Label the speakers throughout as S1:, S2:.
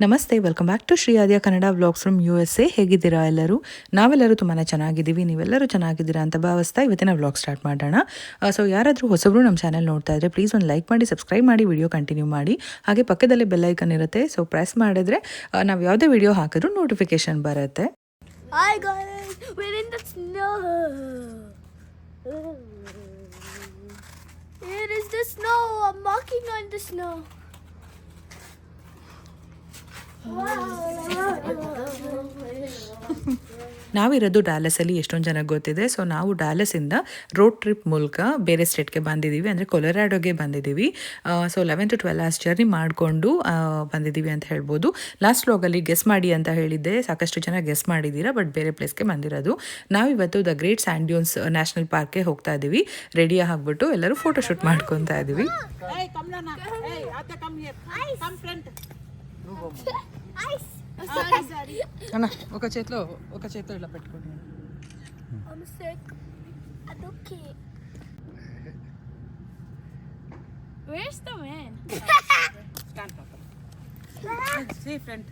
S1: ನಮಸ್ತೆ, welcome back to Shri Aadya Kannada vlogs from USA. ಹೇಗಿದ್ದೀರಾ ಎಲ್ಲರೂ? ನಾವೆಲ್ಲರೂ ತುಂಬಾ ಚೆನ್ನಾಗಿದ್ದೀವಿ. ನೀವೆಲ್ಲರೂ ಚೆನ್ನಾಗಿದ್ದೀರಾ ಅಂತ ಭಾವಿಸ್ತಾ ಇವತ್ತಿನ ವ್ಲಾಗ್ ಸ್ಟಾರ್ಟ್ ಮಾಡೋಣ. ಸೊ ಯಾರಾದರೂ ಹೊಸಬ್ರು ನಮ್ಮ ಚಾನಲ್ ನೋಡ್ತಾ ಇದ್ರೆ ಪ್ಲೀಸ್ ಒಂದು ಲೈಕ್ ಮಾಡಿ, ಸಬ್ಸ್ಕ್ರೈಬ್ ಮಾಡಿ, ವಿಡಿಯೋ ಕಂಟಿನ್ಯೂ ಮಾಡಿ. ಹಾಗೆ ಪಕ್ಕದಲ್ಲೇ ಬೆಲ್ ಐಕನ್ ಇರುತ್ತೆ, ಸೊ ಪ್ರೆಸ್ ಮಾಡಿದ್ರೆ ನಾವು ಯಾವುದೇ ವಿಡಿಯೋ ಹಾಕಿದ್ರೂ ನೋಟಿಫಿಕೇಶನ್ ಬರುತ್ತೆ.
S2: Hi guys, we're in the snow. Here is the snow. I'm walking on the snow.
S1: ನಾವಿರೋದು ಡ್ಯಾಲಸಲ್ಲಿ ಎಷ್ಟೊಂದು ಜನಕ್ಕೆ ಗೊತ್ತಿದೆ. ಸೊ ನಾವು ಡ್ಯಾಲಸಿಂದ ರೋಡ್ ಟ್ರಿಪ್ ಮೂಲಕ ಬೇರೆ ಸ್ಟೇಟ್ಗೆ ಬಂದಿದ್ದೀವಿ, ಅಂದರೆ ಕೊಲೊರಾಡೋಗೆ ಬಂದಿದ್ದೀವಿ. ಸೊ 11 to 12 hours ಜರ್ನಿ ಮಾಡಿಕೊಂಡು ಬಂದಿದ್ದೀವಿ ಅಂತ ಹೇಳ್ಬೋದು. ಲಾಸ್ಟ್ ವ್ಲಾಗಲ್ಲಿ ಗೆಸ್ ಮಾಡಿ ಅಂತ ಹೇಳಿದ್ದೆ, ಸಾಕಷ್ಟು ಜನ ಗೆಸ್ ಮಾಡಿದ್ದೀರಾ, ಬಟ್ ಬೇರೆ ಪ್ಲೇಸ್ಗೆ ಬಂದಿರೋದು. ನಾವಿವತ್ತು the Great Sand Dunes National ಪಾರ್ಕ್ಗೆ ಹೋಗ್ತಾ ಇದ್ದೀವಿ. ರೆಡಿ ಆಗಿಬಿಟ್ಟು ಎಲ್ಲರೂ ಫೋಟೋಶೂಟ್ ಮಾಡ್ಕೊತಾ ಇದ್ದೀವಿ.
S3: అన్న ఒక చేతిలో ఇలా పెట్టుకోండి.
S2: I'm sick. Aduki. Where's the man?
S3: Stand papa. See friend.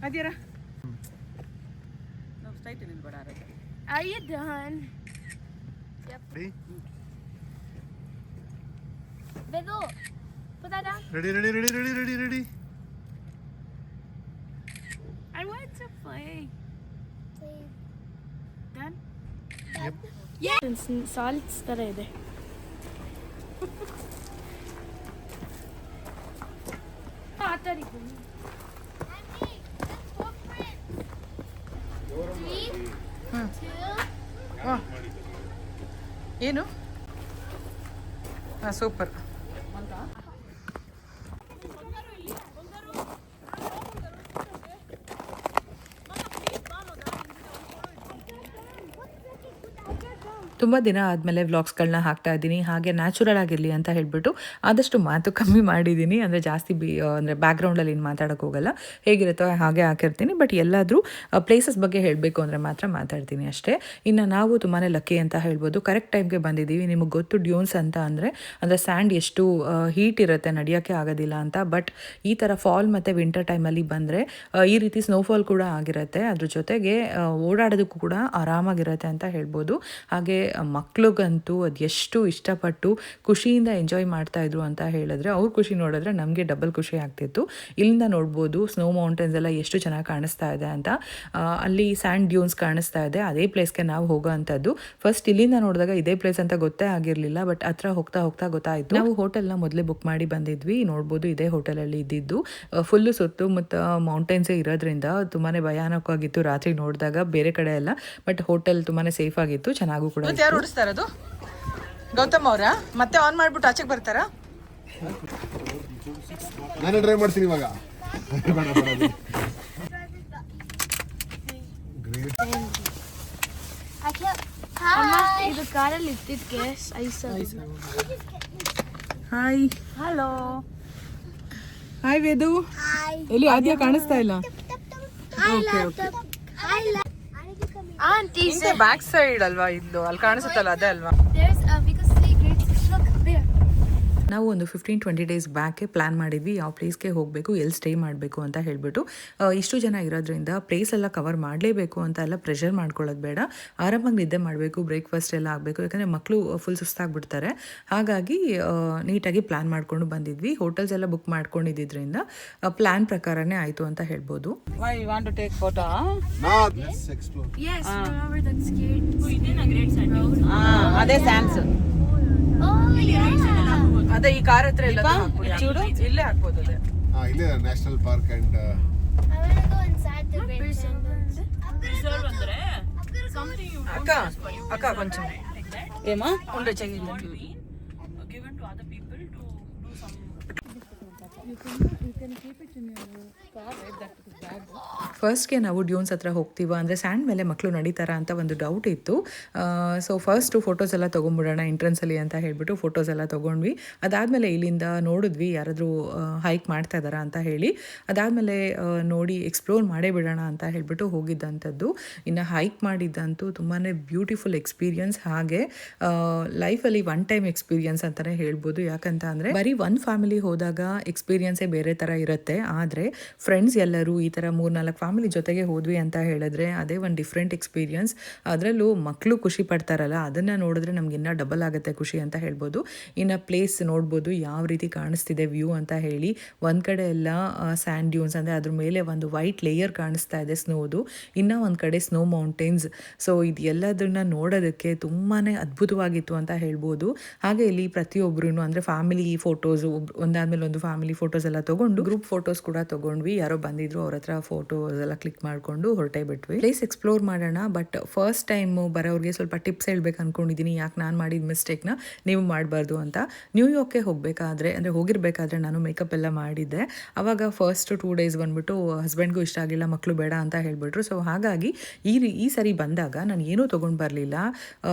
S3: Adira. No straight in badare.
S2: Are you done? Yep.
S4: Ready?
S2: Bedu, put that down.
S4: Ready.
S2: I want to play. Done?
S4: Yep.
S2: Yeah. Salts ತರ ಇದೆ. ಆತರಿಗೂ.
S3: ಏನು? Super.
S1: ತುಂಬ ದಿನ ಆದಮೇಲೆ ವ್ಲಾಗ್ಸ್ಗಳನ್ನ ಹಾಕ್ತಾ ಇದ್ದೀನಿ. ಹಾಗೆ natural ಆಗಿರಲಿ ಅಂತ ಹೇಳಿಬಿಟ್ಟು ಆದಷ್ಟು ಮಾತು ಕಮ್ಮಿ ಮಾಡಿದ್ದೀನಿ. ಅಂದರೆ ಜಾಸ್ತಿ ಅಂದರೆ ಬ್ಯಾಕ್ಗ್ರೌಂಡಲ್ಲಿ ಏನು ಮಾತಾಡೋಕ್ಕೆ ಹೋಗಲ್ಲ, ಹೇಗಿರುತ್ತೋ ಹಾಗೆ ಹಾಕಿರ್ತೀನಿ. ಬಟ್ ಎಲ್ಲಾದರೂ ಪ್ಲೇಸಸ್ ಬಗ್ಗೆ ಹೇಳಬೇಕು ಅಂದರೆ ಮಾತ್ರ ಮಾತಾಡ್ತೀನಿ ಅಷ್ಟೇ. ಇನ್ನು ನಾವು ತುಂಬಾ ಲಕ್ಕಿ ಅಂತ ಹೇಳ್ಬೋದು, ಕರೆಕ್ಟ್ ಟೈಮ್ಗೆ ಬಂದಿದ್ದೀವಿ. ನಿಮಗೆ ಗೊತ್ತು ಡ್ಯೂನ್ಸ್ ಅಂತ ಅಂದರೆ ಸ್ಯಾಂಡ್ ಎಷ್ಟು ಹೀಟ್ ಇರುತ್ತೆ, ನಡೆಯೋಕ್ಕೆ ಆಗೋದಿಲ್ಲ ಅಂತ. ಬಟ್ ಈ ಥರ ಫಾಲ್ ಮತ್ತು ವಿಂಟರ್ ಟೈಮಲ್ಲಿ ಬಂದರೆ ಈ ರೀತಿ ಸ್ನೋಫಾಲ್ ಕೂಡ ಆಗಿರುತ್ತೆ. ಅದ್ರ ಜೊತೆಗೆ ಓಡಾಡೋದಕ್ಕೂ ಕೂಡ ಆರಾಮಾಗಿರುತ್ತೆ ಅಂತ ಹೇಳ್ಬೋದು. ಹಾಗೆ ಮಕ್ಳಿಗಂತೂ ಅದು ಎಷ್ಟು ಇಷ್ಟಪಟ್ಟು ಖುಷಿಯಿಂದ ಎಂಜಾಯ್ ಮಾಡ್ತಾಯಿದ್ರು ಅಂತ ಹೇಳಿದ್ರೆ, ಅವ್ರ ಖುಷಿ ನೋಡಿದ್ರೆ ನಮಗೆ ಡಬಲ್ ಖುಷಿ ಆಗ್ತಿತ್ತು. ಇಲ್ಲಿಂದ ನೋಡ್ಬೋದು ಸ್ನೋ ಮೌಂಟೇನ್ಸ್ ಎಲ್ಲ ಎಷ್ಟು ಚೆನ್ನಾಗಿ ಕಾಣಿಸ್ತಾ ಇದೆ ಅಂತ. ಅಲ್ಲಿ ಸ್ಯಾಂಡ್ ಡ್ಯೂನ್ಸ್ ಕಾಣಿಸ್ತಾ ಇದೆ, ಅದೇ ಪ್ಲೇಸ್ಗೆ ನಾವು ಹೋಗೋ ಅಂಥದ್ದು. ಫಸ್ಟ್ ಇಲ್ಲಿಂದ ನೋಡಿದಾಗ ಇದೇ ಪ್ಲೇಸ್ ಅಂತ ಗೊತ್ತೇ ಆಗಿರಲಿಲ್ಲ, ಬಟ್ ಹತ್ರ ಹೋಗ್ತಾ ಗೊತ್ತಾಯಿತು. ನಾವು ಹೋಟೆಲ್ನ ಮೊದಲೇ ಬುಕ್ ಮಾಡಿ ಬಂದಿದ್ವಿ. ನೋಡ್ಬೋದು ಇದೇ ಹೋಟೆಲಲ್ಲಿ ಇದ್ದಿದ್ದು. ಫುಲ್ಲು ಸುತ್ತಮುತ್ತ ಮೌಂಟೇನ್ಸೇ ಇರೋದ್ರಿಂದ ತುಂಬಾ ಭಯಾನಕವಾಗಿತ್ತು ರಾತ್ರಿ ನೋಡಿದಾಗ, ಬೇರೆ ಕಡೆ ಎಲ್ಲ. ಬಟ್ ಹೋಟೆಲ್ ತುಂಬಾ ಸೇಫ್ ಆಗಿತ್ತು, ಚೆನ್ನಾಗೂ ಕೂಡ.
S3: ಯಾರು ಓಡಿಸ್ತಾ ಇರೋದು? ಗೌತಮ್ ಅವರ ಮತ್ತೆ ಆನ್ ಮಾಡ್ಬಿಟ್ಟು ಆಚೆಗೆ ಬರ್ತಾರಾ?
S4: ನಾನು ಡ್ರೈವ್ ಮಾಡ್ತೀನಿ ಇವಾಗ.
S2: ಇದು ಕಾರಲ್ಲಿ ಇಟ್ಟಿದ್ಕೆ ಐಸ್.
S3: ಹಾಯ್.
S2: ಹಲೋ.
S3: ಹಾಯ್ ವೇದು. ಎಲ್ಲಿ ಆದ್ಯ ಕಾಣಿಸ್ತಾ ಇಲ್ಲ.
S2: Auntie
S3: ಹಿಂದೆ ಬ್ಯಾಕ್ ಸೈಡ್ ಅಲ್ವಾ ಇದ್ದು, ಅಲ್ಲಿ ಕಾಣಿಸುತ್ತಲ್ಲ ಅದೇ ಅಲ್ವಾ?
S2: there's we can see great fish. Look there.
S1: ನಾವು ಒಂದು 15-20 ಡೇಸ್ ಬ್ಯಾಕೆ ಪ್ಲ್ಯಾನ್ ಮಾಡಿದ್ವಿ ಯಾವ ಪ್ಲೇಸ್ಗೆ ಹೋಗಬೇಕು, ಎಲ್ಲಿ ಸ್ಟೇ ಮಾಡಬೇಕು ಅಂತ ಹೇಳಿಬಿಟ್ಟು. ಇಷ್ಟು ಜನ ಇರೋದ್ರಿಂದ ಪ್ಲೇಸ್ ಎಲ್ಲ ಕವರ್ ಮಾಡಲೇಬೇಕು ಅಂತ ಎಲ್ಲ ಪ್ರೆಷರ್ ಮಾಡ್ಕೊಳ್ಳೋದು ಬೇಡ. ಆರಾಮಾಗಿ ನಿದ್ದೆ ಮಾಡಬೇಕು, ಬ್ರೇಕ್ಫಾಸ್ಟ್ ಎಲ್ಲ ಆಗಬೇಕು, ಯಾಕಂದರೆ ಮಕ್ಕಳು ಫುಲ್ ಸುಸ್ತಾಗ್ಬಿಡ್ತಾರೆ. ಹಾಗಾಗಿ ನೀಟಾಗಿ ಪ್ಲ್ಯಾನ್ ಮಾಡ್ಕೊಂಡು ಬಂದಿದ್ವಿ. ಹೋಟೆಲ್ಸ್ ಎಲ್ಲ ಬುಕ್ ಮಾಡ್ಕೊಂಡಿದ್ದರಿಂದ ಪ್ಲ್ಯಾನ್ ಪ್ರಕಾರನೇ ಆಯಿತು ಅಂತ ಹೇಳ್ಬೋದು.
S3: Why you want to take photo?
S4: Let's explore.
S2: Yes, remember that scared.
S3: ಅದೇ ಸ್ಯಾನ್ಸ್.
S2: Oh yeah.
S3: ಅದೇ ಈ ಕಾರ್ ಹತ್ರ ಇಲ್ಲ ಚೂಡು ಇಲ್ಲೇ ಹಾಕ್ಬೋದು. ಅದೇ
S4: ಇಲ್ಲೇ national park and
S2: I want to go inside the great sand.
S3: అక్క కొంచెం ఏమా ఉండే చెయ్యి. You can keep it in your car, right? That bag.
S1: ಫಸ್ಟ್ಗೆ ನಾವು ಡ್ಯೂನ್ಸ್ ಹತ್ರ ಹೋಗ್ತೀವ ಅಂದರೆ ಸ್ಯಾಂಡ್ ಮೇಲೆ ಮಕ್ಕಳು ನಡೀತಾರ ಅಂತ ಒಂದು ಡೌಟ್ ಇತ್ತು. ಸೊ ಫಸ್ಟು ಫೋಟೋಸ್ ಎಲ್ಲ ತೊಗೊಂಬಿಡೋಣ ಎಂಟ್ರೆನ್ಸಲ್ಲಿ ಅಂತ ಹೇಳಿಬಿಟ್ಟು ಫೋಟೋಸ್ ಎಲ್ಲ ತೊಗೊಂಡ್ವಿ. ಅದಾದಮೇಲೆ ಇಲ್ಲಿಂದ ನೋಡಿದ್ವಿ ಯಾರಾದರೂ ಹೈಕ್ ಮಾಡ್ತಾ ಇದ್ದಾರಾ ಅಂತ ಹೇಳಿ. ಅದಾದಮೇಲೆ ನೋಡಿ ಎಕ್ಸ್ಪ್ಲೋರ್ ಮಾಡೇ ಬಿಡೋಣ ಅಂತ ಹೇಳಿಬಿಟ್ಟು ಹೋಗಿದ್ದಂಥದ್ದು. ಇನ್ನು ಹೈಕ್ ಮಾಡಿದ್ದಂತೂ ತುಂಬಾ ಬ್ಯೂಟಿಫುಲ್ ಎಕ್ಸ್ಪೀರಿಯನ್ಸ್, ಹಾಗೆ ಲೈಫಲ್ಲಿ ಒನ್ ಟೈಮ್ ಎಕ್ಸ್ಪೀರಿಯನ್ಸ್ ಅಂತಲೇ ಹೇಳ್ಬೋದು. ಯಾಕಂತ ಅಂದರೆ ಬರೀ ಒಂದು ಫ್ಯಾಮಿಲಿ ಹೋದಾಗ ಎಕ್ಸ್ಪೀರಿಯನ್ಸೇ ಬೇರೆ ಥರ ಇರುತ್ತೆ. ಆದರೆ ಫ್ರೆಂಡ್ಸ್ ಎಲ್ಲರೂ ಈ ಥರ 3-4 ಫ್ಯಾಮಿಲಿ ಜೊತೆಗೆ ಹೋದ್ವಿ ಅಂತ ಹೇಳಿದ್ರೆ ಅದೇ ಒಂದು ಡಿಫ್ರೆಂಟ್ ಎಕ್ಸ್ಪೀರಿಯನ್ಸ್. ಅದರಲ್ಲೂ ಮಕ್ಕಳು ಖುಷಿ ಪಡ್ತಾರಲ್ಲ, ಅದನ್ನು ನೋಡಿದ್ರೆ ನಮ್ಗೆ ಇನ್ನೂ ಡಬಲ್ ಆಗುತ್ತೆ ಖುಷಿ ಅಂತ ಹೇಳ್ಬೋದು. ಇನ್ನು ಪ್ಲೇಸ್ ನೋಡ್ಬೋದು ಯಾವ ರೀತಿ ಕಾಣಿಸ್ತಿದೆ ವ್ಯೂ ಅಂತ ಹೇಳಿ. ಒಂದು ಕಡೆ ಎಲ್ಲ ಸ್ಯಾಂಡ್ ಡ್ಯೂನ್ಸ್ ಅಂದರೆ ಅದ್ರ ಮೇಲೆ ಒಂದು ವೈಟ್ ಲೇಯರ್ ಕಾಣಿಸ್ತಾ ಇದೆ ಸ್ನೋದು, ಇನ್ನೂ ಒಂದು ಕಡೆ ಸ್ನೋ ಮೌಂಟೇನ್ಸ್. ಸೊ ಇದು ಎಲ್ಲದನ್ನ ನೋಡೋದಕ್ಕೆ ತುಂಬಾ ಅದ್ಭುತವಾಗಿತ್ತು ಅಂತ ಹೇಳ್ಬೋದು. ಹಾಗೆ ಇಲ್ಲಿ ಪ್ರತಿಯೊಬ್ಬರೂ ಅಂದರೆ ಫ್ಯಾಮಿಲಿ ಫೋಟೋಸು ಒಂದಾದ್ಮೇಲೆ ಒಂದು ಫ್ಯಾಮಿಲಿ ಫೋಟೋಸ್ ಎಲ್ಲ ತೊಗೊಂಡು ಗ್ರೂಪ್ ಫೋಟೋಸ್ ಕೂಡ ತೊಗೊಂಡ್ವಿ. ಯಾರೋ ಬಂದಿದ್ರು, ಅವ್ರ ಹತ್ರ ಫೋಟೋಸ್ ಎಲ್ಲ ಕ್ಲಿಕ್ ಮಾಡಿಕೊಂಡು ಹೊರಟೇ ಬಿಟ್ವಿ. ಪ್ಲೇಸ್ ಎಕ್ಸ್ಪ್ಲೋರ್ ಮಾಡೋಣ, ಬಟ್ ಫಸ್ಟ್ ಟೈಮು ಬರೋರಿಗೆ ಸ್ವಲ್ಪ ಟಿಪ್ಸ್ ಹೇಳ್ಬೇಕು ಅಂದ್ಕೊಂಡಿದ್ದೀನಿ. ಯಾಕೆ ನಾನು ಮಾಡಿದ ಮಿಸ್ಟೇಕ್ನ ನೀವು ಮಾಡಬಾರ್ದು ಅಂತ. ನ್ಯೂಯಾರ್ಕ್ಗೆ ಹೋಗಬೇಕಾದ್ರೆ ಅಂದರೆ ಹೋಗಿರಬೇಕಾದ್ರೆ ನಾನು ಮೇಕಪ್ ಎಲ್ಲ ಮಾಡಿದ್ದೆ. ಆವಾಗ ಫಸ್ಟ್ 2 ಡೇಸ್ ಬಂದುಬಿಟ್ಟು ಹಸ್ಬೆಂಡ್ಗೂ ಇಷ್ಟ ಆಗಿಲ್ಲ, ಮಕ್ಕಳು ಬೇಡ ಅಂತ ಹೇಳಿಬಿಟ್ರು. ಸೊ ಹಾಗಾಗಿ ಈ ಸರಿ ಬಂದಾಗ ನಾನು ಏನೂ ತೊಗೊಂಡು ಬರಲಿಲ್ಲ,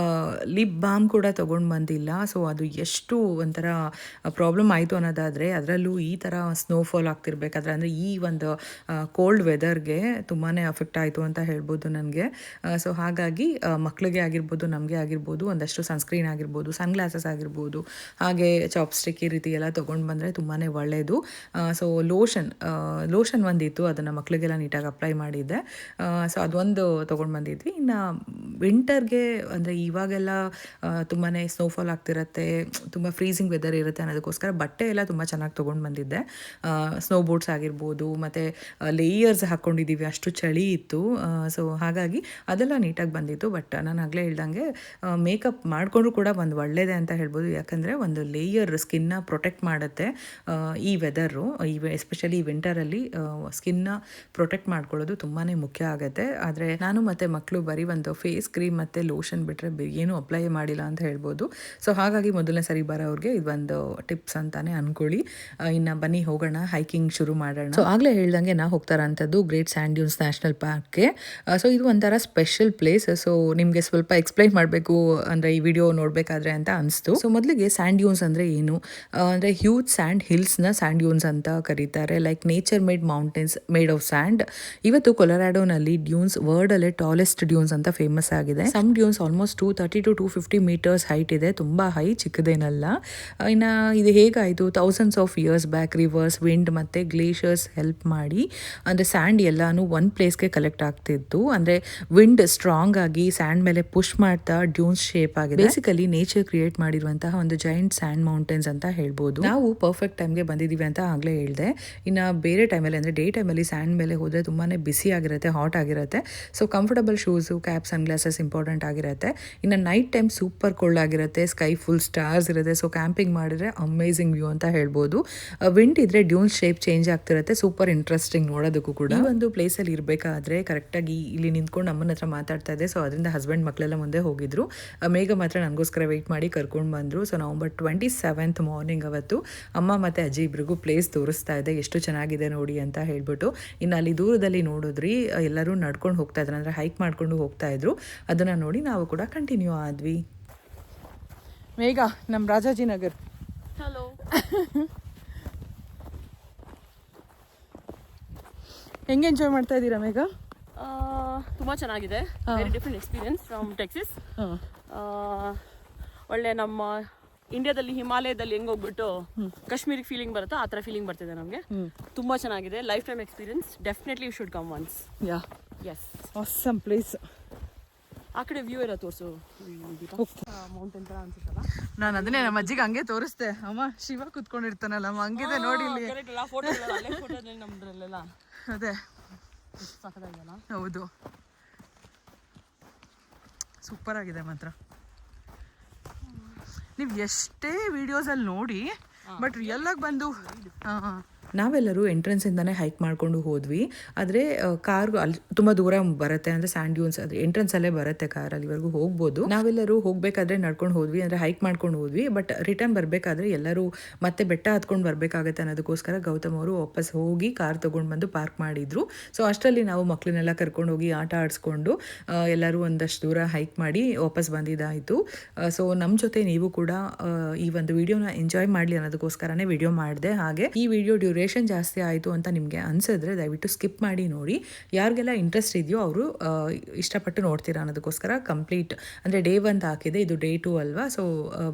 S1: ಲಿಪ್ ಬಾಮ್ ಕೂಡ ತೊಗೊಂಡು ಬಂದಿಲ್ಲ. ಸೊ ಅದು ಎಷ್ಟು ಒಂಥರ ಪ್ರಾಬ್ಲಮ್ ಆಯಿತು ಅನ್ನೋದಾದರೆ, ಅದರಲ್ಲೂ ಈ ಥರ ಸ್ನೋಫಾಲ್ ಆಗ್ತಿರ್ಬೇಕಾದ್ರೆ ಅಂದರೆ ಈ ಒಂದು ಕೋಲ್ಡ್ ವೆದರ್ಗೆ ತುಂಬಾ ಅಫೆಕ್ಟ್ ಆಯಿತು ಅಂತ ಹೇಳ್ಬೋದು ನನಗೆ. ಸೊ ಹಾಗಾಗಿ ಮಕ್ಕಳಿಗೆ ಆಗಿರ್ಬೋದು, ನಮಗೆ ಆಗಿರ್ಬೋದು, ಒಂದಷ್ಟು ಸನ್ಸ್ಕ್ರೀನ್ ಆಗಿರ್ಬೋದು, ಸನ್ಗ್ಲಾಸಸ್ ಆಗಿರ್ಬೋದು, ಹಾಗೆ ಚಾಪ್ಸ್ಟಿಕ್ ಈ ರೀತಿ ಎಲ್ಲ ತೊಗೊಂಡು ಬಂದರೆ ತುಂಬಾ ಒಳ್ಳೆಯದು. ಸೊ ಲೋಷನ್ ಒಂದಿತ್ತು, ಅದನ್ನು ಮಕ್ಕಳಿಗೆಲ್ಲ ನೀಟಾಗಿ ಅಪ್ಲೈ ಮಾಡಿದ್ದೆ. ಸೊ ಅದೊಂದು ತೊಗೊಂಡು ಬಂದಿದ್ವಿ. ಇನ್ನು ವಿಂಟರ್ಗೆ ಅಂದರೆ ಇವಾಗೆಲ್ಲ ತುಂಬಾ ಸ್ನೋಫಾಲ್ ಆಗ್ತಿರುತ್ತೆ, ತುಂಬ ಫ್ರೀಸಿಂಗ್ ವೆದರ್ ಇರುತ್ತೆ ಅನ್ನೋದಕ್ಕೋಸ್ಕರ ಬಟ್ಟೆ ಎಲ್ಲ ತುಂಬ ಚೆನ್ನಾಗಿ ತೊಗೊಂಡು ಬಂದಿದ್ದೆ. ಸ್ನೋ ಬೋಟ್ಸ್ ಆಗಿರ್ಬೋದು, ಮತ್ತು ಲೇಯರ್ಸ್ ಹಾಕ್ಕೊಂಡಿದ್ದೀವಿ, ಅಷ್ಟು ಚಳಿ ಇತ್ತು. ಸೊ ಹಾಗಾಗಿ ಅದೆಲ್ಲ ನೀಟಾಗಿ ಬಂದಿತ್ತು. ಬಟ್ ನಾನು ಆಗಲೇ ಹೇಳ್ದಂಗೆ ಮೇಕಪ್ ಮಾಡಿಕೊಂಡ್ರು ಕೂಡ ಒಂದು ಒಳ್ಳೆಯದೇ ಅಂತ ಹೇಳ್ಬೋದು. ಯಾಕಂದರೆ ಒಂದು ಲೇಯರ್ ಸ್ಕಿನ್ನ ಪ್ರೊಟೆಕ್ಟ್ ಮಾಡುತ್ತೆ. ಈ ವೆದರು ಎಸ್ಪೆಷಲಿ ಈ ವಿಂಟರಲ್ಲಿ ಸ್ಕಿನ್ನ ಪ್ರೊಟೆಕ್ಟ್ ಮಾಡ್ಕೊಳ್ಳೋದು ತುಂಬಾ ಮುಖ್ಯ ಆಗುತ್ತೆ. ಆದರೆ ನಾನು ಮತ್ತು ಮಕ್ಕಳು ಬರೀ ಒಂದು ಫೇಸ್ ಕ್ರೀಮ್ ಮತ್ತು ಲೋಷನ್ ಬಿಟ್ಟರೆ ಏನೂ ಅಪ್ಲೈ ಮಾಡಿಲ್ಲ ಅಂತ ಹೇಳ್ಬೋದು. ಸೊ ಹಾಗಾಗಿ ಮೊದಲನೇ ಸರಿ ಬರೋವ್ರಿಗೆ ಇದೊಂದು ಟಿಪ್ಸ್ ಅಂತಾನೆ ಅಂದ್ಕೊಳ್ಳಿ. ಇನ್ನು ಬನ್ನಿ ಹೋಗೋಣ, ಹೈಕಿಂಗ್ ಶುರು ಮಾಡೋಣ. ಸೊ ಆಗಲೇ ಹೇಳ್ದಂಗೆ ನಾ ಹೋಗ್ತಾರಂಥದ್ದು ಗ್ರೇಟ್ ಸ್ಯಾಂಡ್ ಡ್ಯೂನ್ಸ್ ನ್ಯಾಷನಲ್ ಪಾರ್ಕ್ಗೆ. ಸೊ ಇದು ಒಂಥರ ಸ್ಪೆಷಲ್ ಪ್ಲೇಸ್. ಸೊ ನಿಮಗೆ ಸ್ವಲ್ಪ ಎಕ್ಸ್ಪ್ಲೈನ್ ಮಾಡಬೇಕು ಅಂದರೆ ಈ ವಿಡಿಯೋ ನೋಡಬೇಕಾದ್ರೆ ಅಂತ ಅನಿಸ್ತು. ಸೊ ಮೊದಲಿಗೆ ಸ್ಯಾಂಡ್ ಡ್ಯೂನ್ಸ್ ಅಂದರೆ ಏನು ಅಂದರೆ ಹ್ಯೂಜ್ ಸ್ಯಾಂಡ್ ಹಿಲ್ಸ್ನ ಸ್ಯಾಂಡ್ ಡ್ಯೂನ್ಸ್ ಅಂತ ಕರೀತಾರೆ. Like nature made mountains made of sand. ಇವತ್ತು ಕೊಲರಾಡೋನಲ್ಲಿ ಡ್ಯೂನ್ಸ್ ವರ್ಲ್ಡಲ್ಲೇ ಟಾಲೆಸ್ಟ್ ಡ್ಯೂನ್ಸ್ ಅಂತ ಫೇಮಸ್ ಆಗಿದೆ. Some dunes almost 230 to 250 metres height ಇದೆ, ತುಂಬ ಹೈ, ಚಿಕ್ಕದೇನಲ್ಲ. ಇನ್ನು ಇದು ಹೇಗಾಯಿತು, thousands of years back rivers, wind ಮತ್ತು ಗ್ಲೇಷಿಯರ್ಸ್ ಹೆಲ್ಪ್ ಮಾಡಿ ಅಂದರೆ ಸ್ಯಾಂಡ್ ಎಲ್ಲಾನು ಒಂದು ಪ್ಲೇಸ್ಗೆ ಕಲೆಕ್ಟ್ ಆಗ್ತಿತ್ತು. ಅಂದರೆ ವಿಂಡ್ ಸ್ಟ್ರಾಂಗ್ ಆಗಿ ಸ್ಯಾಂಡ್ ಮೇಲೆ ಪುಷ್ ಮಾಡ್ತಾ ಡ್ಯೂನ್ಸ್ ಶೇಪ್ ಆಗಿದೆ. ಬೇಸಿಕಲಿ ನೇಚರ್ ಕ್ರಿಯೇಟ್ ಮಾಡಿರುವಂತಹ ಒಂದು ಜೈಂಟ್ ಸ್ಯಾಂಡ್ ಮೌಂಟೇನ್ಸ್ ಅಂತ ಹೇಳ್ಬೋದು. ನಾವು ಪರ್ಫೆಕ್ಟ್ ಟೈಮ್ಗೆ ಬಂದಿದ್ದೀವಿ ಅಂತ ಆಗಲೇ ಹೇಳಿದೆ. ಇನ್ನು ಬೇರೆ ಟೈಮಲ್ಲಿ ಅಂದರೆ ಡೇ ಟೈಮಲ್ಲಿ ಸ್ಯಾಂಡ್ ಮೇಲೆ ಹೋದರೆ ತುಂಬಾ ಬಿಸಿ ಆಗಿರುತ್ತೆ, ಹಾಟ್ ಆಗಿರುತ್ತೆ. So comfortable shoes, cap, sunglasses important ಆಗಿರುತ್ತೆ. ಇನ್ನು ನೈಟ್ ಟೈಮ್ ಸೂಪರ್ ಕೋಲ್ಡ್ ಆಗಿರುತ್ತೆ, ಸ್ಕೈ ಫುಲ್ ಸ್ಟಾರ್ಸ್ ಇರುತ್ತೆ. ಸೊ ಕ್ಯಾಂಪಿಂಗ್ ಮಾಡಿದ್ರೆ ಅಮೇಝಿಂಗ್ ವ್ಯೂ ಅಂತ ಹೇಳ್ಬೋದು. ವಿಂಡ್ ಇದ್ರೆ ಡ್ಯೂನ್ಸ್ ಶೇಪ್ ಚೇಂಜ್ ಆಗ್ತಿರುತ್ತೆ, ಸೂಪರ್ ಇಂಟ್ರೆಸ್ಟಿಂಗ್ ನೋಡೋದಕ್ಕೂ ಕೂಡ. ಈ ಒಂದು ಪ್ಲೇಸಲ್ಲಿ ಇರಬೇಕಾದ್ರೆ ಕರೆಕ್ಟಾಗಿ ಇಲ್ಲಿ ನಿಂತ್ಕೊಂಡು ಅಮ್ಮನ ಹತ್ರ ಮಾತಾಡ್ತಾ ಇದೆ. ಸೊ ಅದರಿಂದ ಹಸ್ಬೆಂಡ್ ಮಕ್ಕಳೆಲ್ಲ ಮುಂದೆ ಹೋಗಿದ್ರು. ಮೇಘ ಮಾತ್ರ ನನಗೋಸ್ಕರ ವೆಯ್ಟ್ ಮಾಡಿ ಕರ್ಕೊಂಡು ಬಂದರು. ಸೊ ನವಂಬರ್ 27th ಮಾರ್ನಿಂಗ್ ಅವತ್ತು ಅಮ್ಮ ಮತ್ತು ಅಜ್ಜಿ ಇಬ್ರಿಗೂ ಪ್ಲೇಸ್ ತೋರಿಸ್ತಾ ಇದೆ, ಎಷ್ಟು ಚೆನ್ನಾಗಿದೆ ನೋಡಿ ಅಂತ ಹೇಳ್ಬಿಟ್ಟು. ಇನ್ನು ಅಲ್ಲಿ ದೂರದಲ್ಲಿ ನೋಡಿದ್ರಿ ಎಲ್ಲರೂ ನಡ್ಕೊಂಡು ಹೋಗ್ತಾ ಇದ್ರು, ಅಂದರೆ ಹೈಕ್ ಮಾಡ್ಕೊಂಡು ಹೋಗ್ತಾ ಇದ್ರು. ಅದನ್ನು ನೋಡಿ ನಾವು ಕೂಡ ಕಂಟಿನ್ಯೂ ಆದ್ವಿ.
S3: ಮೇಘ ನಮ್ಮ ರಾಜಾಜಿನಗರ್.
S5: ಹಲೋ.
S3: ಹೆಂಗೆ ಎಂಜಾಯ್ ಮಾಡ್ತಾ ಇದ್ದೀರಾ ಮೇಘ?
S5: ತುಂಬ ಚೆನ್ನಾಗಿದೆ. Very different experience from Texas. ಒಳ್ಳೆ ನಮ್ಮ ಇಂಡಿಯಾದಲ್ಲಿ ಹಿಮಾಲಯದಲ್ಲಿ ಹೆಂಗೆ ಹೋಗ್ಬಿಟ್ಟು ಕಾಶ್ಮೀರಿಗೆ ಫೀಲಿಂಗ್ ಬರುತ್ತೋ ಆ ಥರ ಫೀಲಿಂಗ್ ಬರ್ತಿದೆ ನಮಗೆ. ತುಂಬ ಚೆನ್ನಾಗಿದೆ, life time experience. Definitely you should come once.
S3: Yeah,
S5: yes,
S3: awesome place.
S5: ಆ ಕಡೆ ವ್ಯೂ ಎಲ್ಲ ತೋರಿಸು. ಮೌಂಟೇನ್ ಥರ ಅನ್ಸುತ್ತಲ್ಲ.
S3: ನಾನು ಅದನ್ನೇ ನಮ್ಮ ಅಜ್ಜಿಗೆ ಹಂಗೆ ತೋರಿಸ್ದೆ. ಅಮ್ಮ ಶಿವ ಕುತ್ಕೊಂಡಿರ್ತಾನಲ್ಲ, ಅಮ್ಮ ಹಂಗಿದೆ ನೋಡಿ ಇಲ್ಲಿ.
S5: ಫೋಟೋದಲ್ಲಿ ನಮ್ದ್ರಲ್ಲೆಲ್ಲ
S3: ಅದೇ
S5: ಸಾಕಾಗಿದೆಯಲ್ಲ.
S3: ಹೌದು, ಸೂಪರ್ ಆಗಿದೆ ಮಾತ್ರ. ನೀವು ಎಷ್ಟೇ ವಿಡಿಯೋಸಲ್ಲಿ ನೋಡಿ, ಬಟ್ ರಿಯಲ್ ಆಗಿ ಬಂದು
S1: ನಾವೆಲ್ಲರೂ ಎಂಟ್ರೆನ್ಸಿಂದನೇ ಹೈಕ್ ಮಾಡ್ಕೊಂಡು ಹೋದ್ವಿ. ಆದರೆ ಕಾರ್ ಅಲ್ಲಿ ತುಂಬ ದೂರ ಬರುತ್ತೆ, ಅಂದರೆ ಸ್ಯಾಂಡ್ ಡ್ಯೂನ್ಸ್ ಅದು ಎಂಟ್ರೆನ್ಸಲ್ಲೇ ಬರುತ್ತೆ, ಕಾರ್ ಅಲ್ಲಿವರೆಗೂ ಹೋಗ್ಬೋದು. ನಾವೆಲ್ಲರೂ ಹೋಗಬೇಕಾದ್ರೆ ನಡ್ಕೊಂಡು ಹೋದ್ವಿ, ಅಂದರೆ ಹೈಕ್ ಮಾಡ್ಕೊಂಡು ಹೋದ್ವಿ. ಬಟ್ ರಿಟರ್ನ್ ಬರಬೇಕಾದ್ರೆ ಎಲ್ಲರೂ ಮತ್ತೆ ಬೆಟ್ಟ ಹತ್ಕೊಂಡು ಬರಬೇಕಾಗತ್ತೆ ಅನ್ನೋದಕ್ಕೋಸ್ಕರ ಗೌತಮ್ ಅವರು ವಾಪಸ್ ಹೋಗಿ ಕಾರ್ ತೊಗೊಂಡು ಬಂದು ಪಾರ್ಕ್ ಮಾಡಿದ್ರು. ಸೊ ಅಷ್ಟರಲ್ಲಿ ನಾವು ಮಕ್ಕಳನ್ನೆಲ್ಲ ಕರ್ಕೊಂಡು ಹೋಗಿ ಆಟ ಆಡಿಸ್ಕೊಂಡು ಎಲ್ಲರೂ ಒಂದಷ್ಟು ದೂರ ಹೈಕ್ ಮಾಡಿ ವಾಪಸ್ ಬಂದಿದ್ದಾಯಿತು. ಸೊ ನಮ್ಮ ಜೊತೆ ನೀವು ಕೂಡ ಈ ಒಂದು ವಿಡಿಯೋನ ಎಂಜಾಯ್ ಮಾಡಲಿ ಅನ್ನೋದಕ್ಕೋಸ್ಕರನೇ ವಿಡಿಯೋ ಮಾಡಿದೆ. ಹಾಗೆ ಈ ವಿಡಿಯೋ ಡ್ಯೂರೇಷನ್ ಜಾಸ್ತಿ ಆಯಿತು ಅಂತ ನಿಮಗೆ ಅನಿಸಿದ್ರೆ ದಯವಿಟ್ಟು ಸ್ಕಿಪ್ ಮಾಡಿ ನೋಡಿ. ಯಾರಿಗೆಲ್ಲ ಇಂಟ್ರೆಸ್ಟ್ ಇದೆಯೋ ಅವರು ಇಷ್ಟಪಟ್ಟು ನೋಡ್ತೀರಾ ಅನ್ನೋದಕ್ಕೋಸ್ಕರ ಕಂಪ್ಲೀಟ್ ಅಂದರೆ ಡೇ 1 ಹಾಕಿದೆ, ಇದು ಡೇ 2 ಅಲ್ವಾ. ಸೊ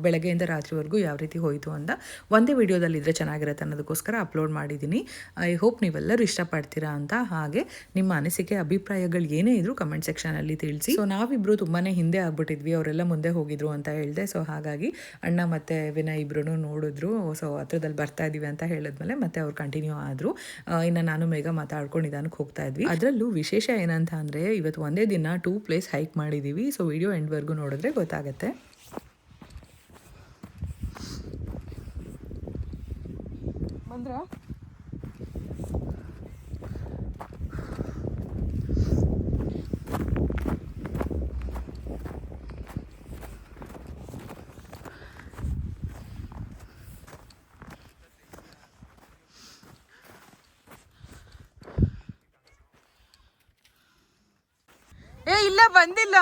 S1: ಬೆಳಗ್ಗೆಯಿಂದ ರಾತ್ರಿವರೆಗೂ ಯಾವ ರೀತಿ ಹೋಯಿತು ಅಂತ ಒಂದೇ ವಿಡಿಯೋದಲ್ಲಿ ಇದ್ರೆ ಚೆನ್ನಾಗಿರುತ್ತೆ ಅನ್ನೋದಕ್ಕೋಸ್ಕರ ಅಪ್ಲೋಡ್ ಮಾಡಿದ್ದೀನಿ. ಐ ಹೋಪ್ ನೀವೆಲ್ಲರೂ ಇಷ್ಟಪಡ್ತೀರಾ ಅಂತ. ಹಾಗೆ ನಿಮ್ಮ ಅನಿಸಿಕೆ ಅಭಿಪ್ರಾಯಗಳು ಏನೇ ಇದ್ರೂ ಕಮೆಂಟ್ ಸೆಕ್ಷನಲ್ಲಿ ತಿಳಿಸಿ. ಸೊ ನಾವಿಬ್ಬರು ತುಂಬಾ ಹಿಂದೆ ಆಗ್ಬಿಟ್ಟಿದ್ವಿ, ಅವರೆಲ್ಲ ಮುಂದೆ ಹೋಗಿದ್ರು ಅಂತ ಹೇಳಿದೆ. ಸೊ ಹಾಗಾಗಿ ಅಣ್ಣ ಮತ್ತು ವಿನಯ್ ಇಬ್ರು ನೋಡಿದ್ರು. ಸೊ ಹತ್ರದಲ್ಲಿ ಬರ್ತಾ ಇದ್ದೀವಿ ಅಂತ ಹೇಳಿದ್ಮೇಲೆ ಮತ್ತೆ ಅವ್ರು ಕಂಟಿನ್ಯೂ ಆದರು. ಇನ್ನು ನಾನು ಮೇಘ ಮಾತಾಡ್ಕೊಂಡು ನಿಧಾನಕ್ಕೆ ಹೋಗ್ತಾ ಇದ್ವಿ. ಅದರಲ್ಲೂ ವಿಶೇಷ ಏನಂತ ಅಂದರೆ ಇವತ್ತು ಒಂದೇ ದಿನ 2 ಪ್ಲೇಸ್ ಹೈಕ್ ಮಾಡಿದ್ದೀವಿ. ಸೊ ವಿಡಿಯೋ ಎಂಡ್ವರೆಗೂ ನೋಡಿದ್ರೆ ಗೊತ್ತಾಗುತ್ತೆ.
S3: ಬಂದ್ರ ಇಲ್ಲ ಬಂದಿಲ್ಲ.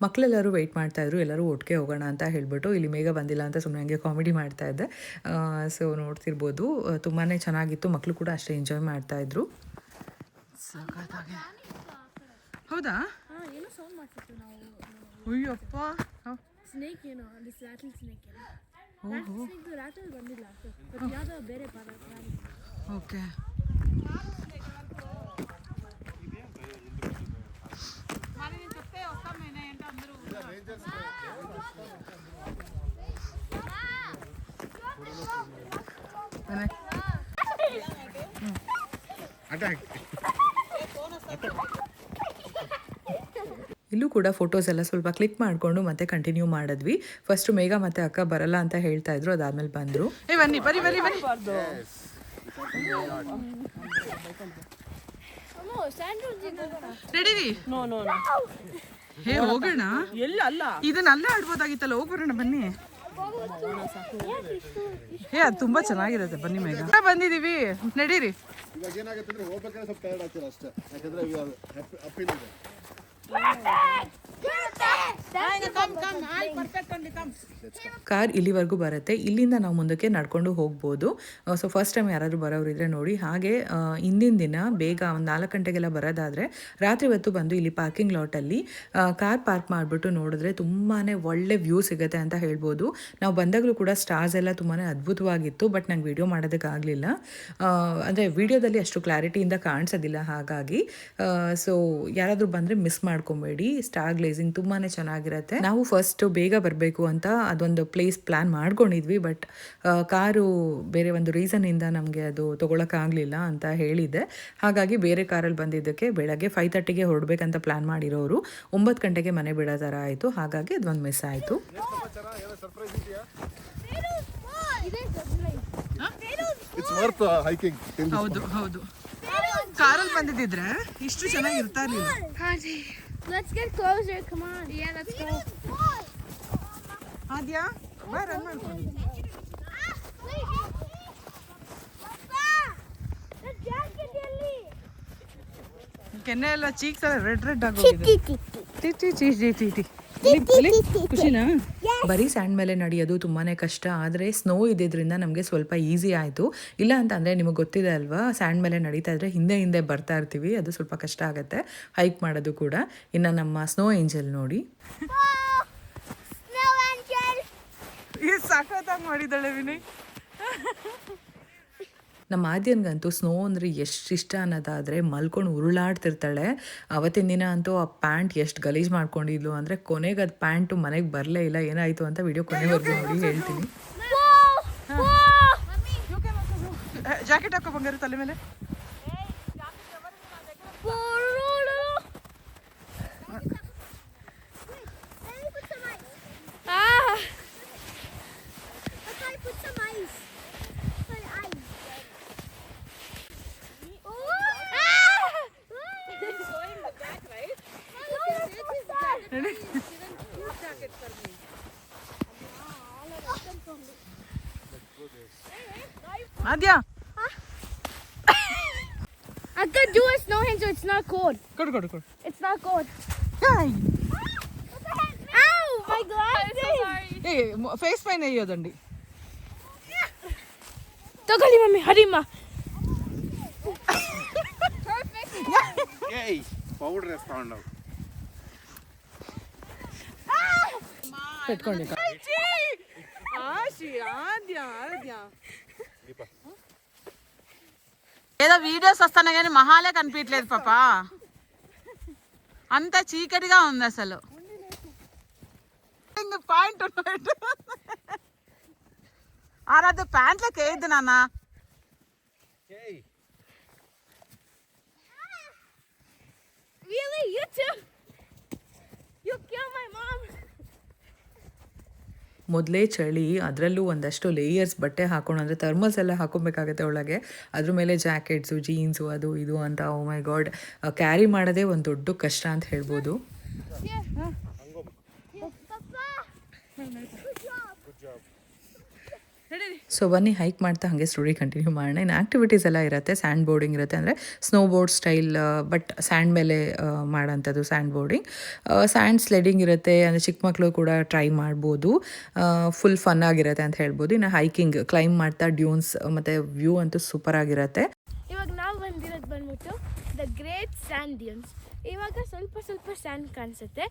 S1: ಮಕ್ಕಳೆಲ್ಲರೂ ವೆಯ್ಟ್ ಮಾಡ್ತಾಯಿದ್ರು, ಎಲ್ಲರೂ ಒಟ್ಟಿಗೆ ಹೋಗೋಣ ಅಂತ ಹೇಳಿಬಿಟ್ಟು. ಇಲ್ಲಿ ಮೇಘ ಬಂದಿಲ್ಲ ಅಂತ ಸುಮ್ಮನೆ ಹಂಗೆ ಕಾಮಿಡಿ ಮಾಡ್ತಾ ಇದ್ದೆ. ಸೊ ನೋಡ್ತಿರ್ಬೋದು, ತುಂಬಾ ಚೆನ್ನಾಗಿತ್ತು. ಮಕ್ಕಳು ಕೂಡ ಅಷ್ಟೇ ಎಂಜಾಯ್ ಮಾಡ್ತಾಯಿದ್ರು.
S3: ಹೌದಾ?
S2: ಏನೋ ಸೌಂಡ್ ಮಾಡ್ತಿತ್ತು ನಾವು.
S3: ಅಯ್ಯಪ್ಪ,
S2: ಸ್ನೇಕ್ ಏನೋ, ಅಲ್ಲಿ ರಾಟಲ್ ಸ್ನೇಕ್ ಏನೋ. ರಾಟಲ್ ಬಂದಿಲ್ಲ, ಬಟ್ ಯಾವುದೋ ಬೇರೆ ಪ್ರಾಣಿ.
S3: ಓಕೆ.
S1: ಇಲ್ಲೂ ಕೂಡ ಫೋಟೋಸ್ ಎಲ್ಲ ಸ್ವಲ್ಪ ಕ್ಲಿಕ್ ಮಾಡಿಕೊಂಡು ಮತ್ತೆ ಕಂಟಿನ್ಯೂ ಮಾಡಿದ್ವಿ. ಫಸ್ಟು ಮೇಘ ಮತ್ತು ಅಕ್ಕ ಬರಲ್ಲ ಅಂತ ಹೇಳ್ತಾ ಇದ್ರು, ಅದಾದ್ಮೇಲೆ ಬಂದರು.
S3: ಬನ್ನಿ ಬನ್ನಿ ಬನ್ನಿ ಬನ್ನಿ. ನಡೀರಿ.
S5: ನೋ ನೋ ನೋ,
S3: ಹೇ ಹೋಗೋಣ.
S5: ಎಲ್ಲ ಅಲ್ಲ,
S3: ಇದನ್ನೆಲ್ಲ ಆಡ್ಬೋದಾಗಿತ್ತಲ್ಲ, ಹೋಗ್ಬರೋಣ ಬನ್ನಿ. ಅದು ತುಂಬಾ ಚೆನ್ನಾಗಿರುತ್ತೆ. ಬನ್ನಿ ಮೇಘ, ಬಂದಿದೀವಿ, ನಡೀರಿ.
S4: ಇವಾಗ ಏನಾಗುತ್ತೆ ಅಂದ್ರೆ ಹೋಗ್ಬೇಕಾದ್ರೆ ಸ್ವಲ್ಪ ಟೈರ್ಡ್ ಆಗ್ತೀರ ಅಷ್ಟೇ, ಯಾಕಂದ್ರೆ ಅಪ್ಪಿಲ್ ಇದೆ.
S1: ಕಾರ್ ಇಲ್ಲಿವರೆಗೂ ಬರುತ್ತೆ, ಇಲ್ಲಿಂದ ನಾವು ಮುಂದಕ್ಕೆ ನಡ್ಕೊಂಡು ಹೋಗ್ಬೋದು. ಸೊ ಫಸ್ಟ್ ಟೈಮ್ ಯಾರಾದರೂ ಬರೋರಿದ್ರೆ ನೋಡಿ. ಹಾಗೆ ಹಿಂದಿನ ದಿನ ಬೇಗ ಒಂದು 4 ಗಂಟೆಗೆಲ್ಲ ಬರೋದಾದರೆ ರಾತ್ರಿ ಹೊತ್ತು ಬಂದು ಇಲ್ಲಿ ಪಾರ್ಕಿಂಗ್ ಲಾಟಲ್ಲಿ ಕಾರ್ ಪಾರ್ಕ್ ಮಾಡಿಬಿಟ್ಟು ನೋಡಿದ್ರೆ ತುಂಬಾ ಒಳ್ಳೆ ವ್ಯೂ ಸಿಗುತ್ತೆ ಅಂತ ಹೇಳ್ಬೋದು. ನಾವು ಬಂದಾಗಲೂ ಕೂಡ ಸ್ಟಾರ್ಸ್ ಎಲ್ಲ ತುಂಬಾ ಅದ್ಭುತವಾಗಿತ್ತು. ಬಟ್ ನಂಗೆ ವಿಡಿಯೋ ಮಾಡೋದಕ್ಕಾಗಲಿಲ್ಲ, ಅಂದರೆ ವಿಡಿಯೋದಲ್ಲಿ ಅಷ್ಟು ಕ್ಲಾರಿಟಿಯಿಂದ ಕಾಣಿಸೋದಿಲ್ಲ. ಹಾಗಾಗಿ ಸೊ ಯಾರಾದರೂ ಬಂದರೆ ಮಿಸ್ ಮಾಡ್ಕೊಬೇಡಿ. ಸ್ಟಾರ್ ಗ್ಲೇಸಿಂಗ್ ತುಂಬಾ ಚೆನ್ನಾಗಿರುತ್ತೆ. ನಾವು ಫಸ್ಟ್ ಬೇಗ ಬರಬೇಕು ಅಂತ ಅದೊಂದು ಪ್ಲೇಸ್ ಪ್ಲ್ಯಾನ್ ಮಾಡ್ಕೊಂಡಿದ್ವಿ. ಬಟ್ ಕಾರು ಬೇರೆ ಒಂದು ರೀಸನ್ನಿಂದ ನಮಗೆ ಅದು ತೊಗೊಳಕ್ಕಾಗಲಿಲ್ಲ ಅಂತ ಹೇಳಿದ್ದೆ. ಹಾಗಾಗಿ ಬೇರೆ ಕಾರಲ್ಲಿ ಬಂದಿದ್ದಕ್ಕೆ ಬೆಳಗ್ಗೆ 5:30ಗೆ ಹೊರಡಬೇಕಂತ ಪ್ಲ್ಯಾನ್ ಮಾಡಿರೋರು 9 ಗಂಟೆಗೆ ಮನೆ ಬಿಡೋ ಥರ ಆಯಿತು. ಹಾಗಾಗಿ ಅದೊಂದು ಮಿಸ್ ಆಯಿತು.
S3: ಹೌದು ಹೌದು, ಕಾರಲ್ಲಿ ಬಂದಿದ್ದಿದ್ರೆ ಇಷ್ಟು ಚೆನ್ನಾಗಿರ್ತಾ ಇರಲಿಲ್ಲ.
S2: Let's get closer, come on. Yeah, let's go.
S3: ಆದ್ಯಾ ಬಾ, ರನ್ ಮಾಡ್ಕೊಂಡು. ಕೆನ್ನೆ ಎಲ್ಲ ಚೀಕ್ಸ್ ಎಲ್ಲ ರೆಡ್ ಆಗೋಗಿದೆ. ಖುಷಿನಾ?
S1: ಬರೀ ಸ್ಯಾಂಡ್ ಮೇಲೆ ನಡೆಯೋದು ತುಂಬಾ ಕಷ್ಟ. ಆದರೆ ಸ್ನೋ ಇದ್ದಿದ್ದರಿಂದ ನಮಗೆ ಸ್ವಲ್ಪ ಈಸಿ ಆಯಿತು. ಇಲ್ಲ ಅಂತ ಅಂದರೆ ನಿಮಗೆ ಗೊತ್ತಿದೆ ಅಲ್ವಾ, ಸ್ಯಾಂಡ್ ಮೇಲೆ ನಡೀತಾ ಇದ್ರೆ ಹಿಂದೆ ಬರ್ತಾ ಇರ್ತೀವಿ, ಅದು ಸ್ವಲ್ಪ ಕಷ್ಟ ಆಗುತ್ತೆ ಹೈಕ್ ಮಾಡೋದು ಕೂಡ. ಇನ್ನು ನಮ್ಮ ಸ್ನೋ ಏಂಜಲ್ ನೋಡಿ,
S3: ಸಾಕಾಗಿ ಮಾಡಿದ್ದಾಳೆ ವಿನಯ್.
S1: ನಮ್ಮ ಆದ್ಯನ್ಗಂತೂ ಸ್ನೋ ಅಂದರೆ ಎಷ್ಟು ಇಷ್ಟ ಅನ್ನೋದಾದರೆ ಮಲ್ಕೊಂಡು ಉರುಳಾಡ್ತಿರ್ತಾಳೆ. ಅವತ್ತಿನ ದಿನ ಅಂತೂ ಆ ಪ್ಯಾಂಟ್ ಎಷ್ಟು ಗಲೀಜು ಮಾಡ್ಕೊಂಡಿದ್ಲು ಅಂದರೆ ಕೊನೆಗೆ ಅದು ಪ್ಯಾಂಟು ಮನೆಗೆ ಬರಲೇ ಇಲ್ಲ. ಏನಾಯಿತು ಅಂತ ವಿಡಿಯೋ ಕೊನೆವರೆಗೂ ನೋಡಿ ಹೇಳ್ತೀನಿ.
S3: ಜಾಕೆಟ್ ಹಾಕೋ ಬಂಗಾರ ತಲೆ ಮೇಲೆ. ಆದ್ಯಾ
S2: I can do a snow hand so it's not cold.
S3: ಕೊಡು ಕೊಡು ಕೊಡು.
S2: It's not cold.
S3: Hi.
S2: Ow! My glasses!
S3: ಏ ಫೇಸ್ ಪೈನ್ ಅಯ್ಯೋದಂಡಿ.
S2: ತಗೊಳ್ಳಿ mummy ಹರಿಮ್ಮ.
S4: Yay! Powder has found out.
S3: పెట్టుకోండి. ఏదో వీడియోస్ వస్తాయి కానీ మహాలే కనిపించలేదు పాప. అంత చీకటిగా ఉంది అసలు. పాయింట్ ఉన్నట్టు ఆరాధ ప్యాంట్లోకి వేయద్దు నాన్న.
S2: Really? You too? You killed my mom.
S1: ಮೊದಲೇ ಚಳಿ, ಅದರಲ್ಲೂ ಒಂದಷ್ಟು ಲೇಯರ್ಸ್ ಬಟ್ಟೆ ಹಾಕೊಂಡು, ಅಂದರೆ ಥರ್ಮಲ್ಸ್ ಎಲ್ಲ ಹಾಕೊಬೇಕಾಗತ್ತೆ ಒಳಗೆ, ಅದ್ರ ಮೇಲೆ ಜಾಕೆಟ್ಸು, ಜೀನ್ಸು, ಅದು ಇದು ಅಂತ. ಓ ಮೈ ಗಾಡ್, ಕ್ಯಾರಿ ಮಾಡೋದೇ ಒಂದು ದೊಡ್ಡ ಕಷ್ಟ ಅಂತ ಹೇಳ್ಬೋದು. ಸೊ ಬನ್ನಿ ಹೈಕ್ ಮಾಡ್ತಾ ಹಾಗೆ ಸ್ಟೋರಿ ಕಂಟಿನ್ಯೂ ಮಾಡೋಣ. ಇನ್ನು ಆ್ಯಕ್ಟಿವಿಟೀಸ್ ಎಲ್ಲ ಇರುತ್ತೆ. ಸ್ಯಾಂಡ್ ಬೋರ್ಡಿಂಗ್ ಇರುತ್ತೆ, ಅಂದರೆ snow board style but sand ಮೇಲೆ ಮಾಡೋಂಥದ್ದು ಸ್ಯಾಂಡ್ ಬೋರ್ಡಿಂಗ್. ಸ್ಯಾಂಡ್ ಸ್ಲೆಡಿಂಗ್ ಇರುತ್ತೆ, ಅಂದರೆ ಚಿಕ್ಕ ಮಕ್ಕಳು ಕೂಡ ಟ್ರೈ ಮಾಡ್ಬೋದು. ಫುಲ್ ಫನ್ ಆಗಿರುತ್ತೆ ಅಂತ ಹೇಳ್ಬೋದು. ಇನ್ನು ಹೈಕಿಂಗ್, ಕ್ಲೈಮ್ ಮಾಡ್ತಾ ಡ್ಯೂನ್ಸ್ ಮತ್ತು ವ್ಯೂ ಅಂತೂ ಸೂಪರ್ ಆಗಿರುತ್ತೆ.
S2: ಇವಾಗ ನಾವು ಬಂದಿರೋದು ಬಂದ್ಬಿಟ್ಟು ದ ಗ್ರೇಟ್ ಸ್ಯಾಂಡ್ ಡ್ಯೂನ್ಸ್. ಇವಾಗ ಸ್ವಲ್ಪ ಸ್ವಲ್ಪ ಸ್ಯಾಂಡ್ ಕಾಣಿಸುತ್ತೆ,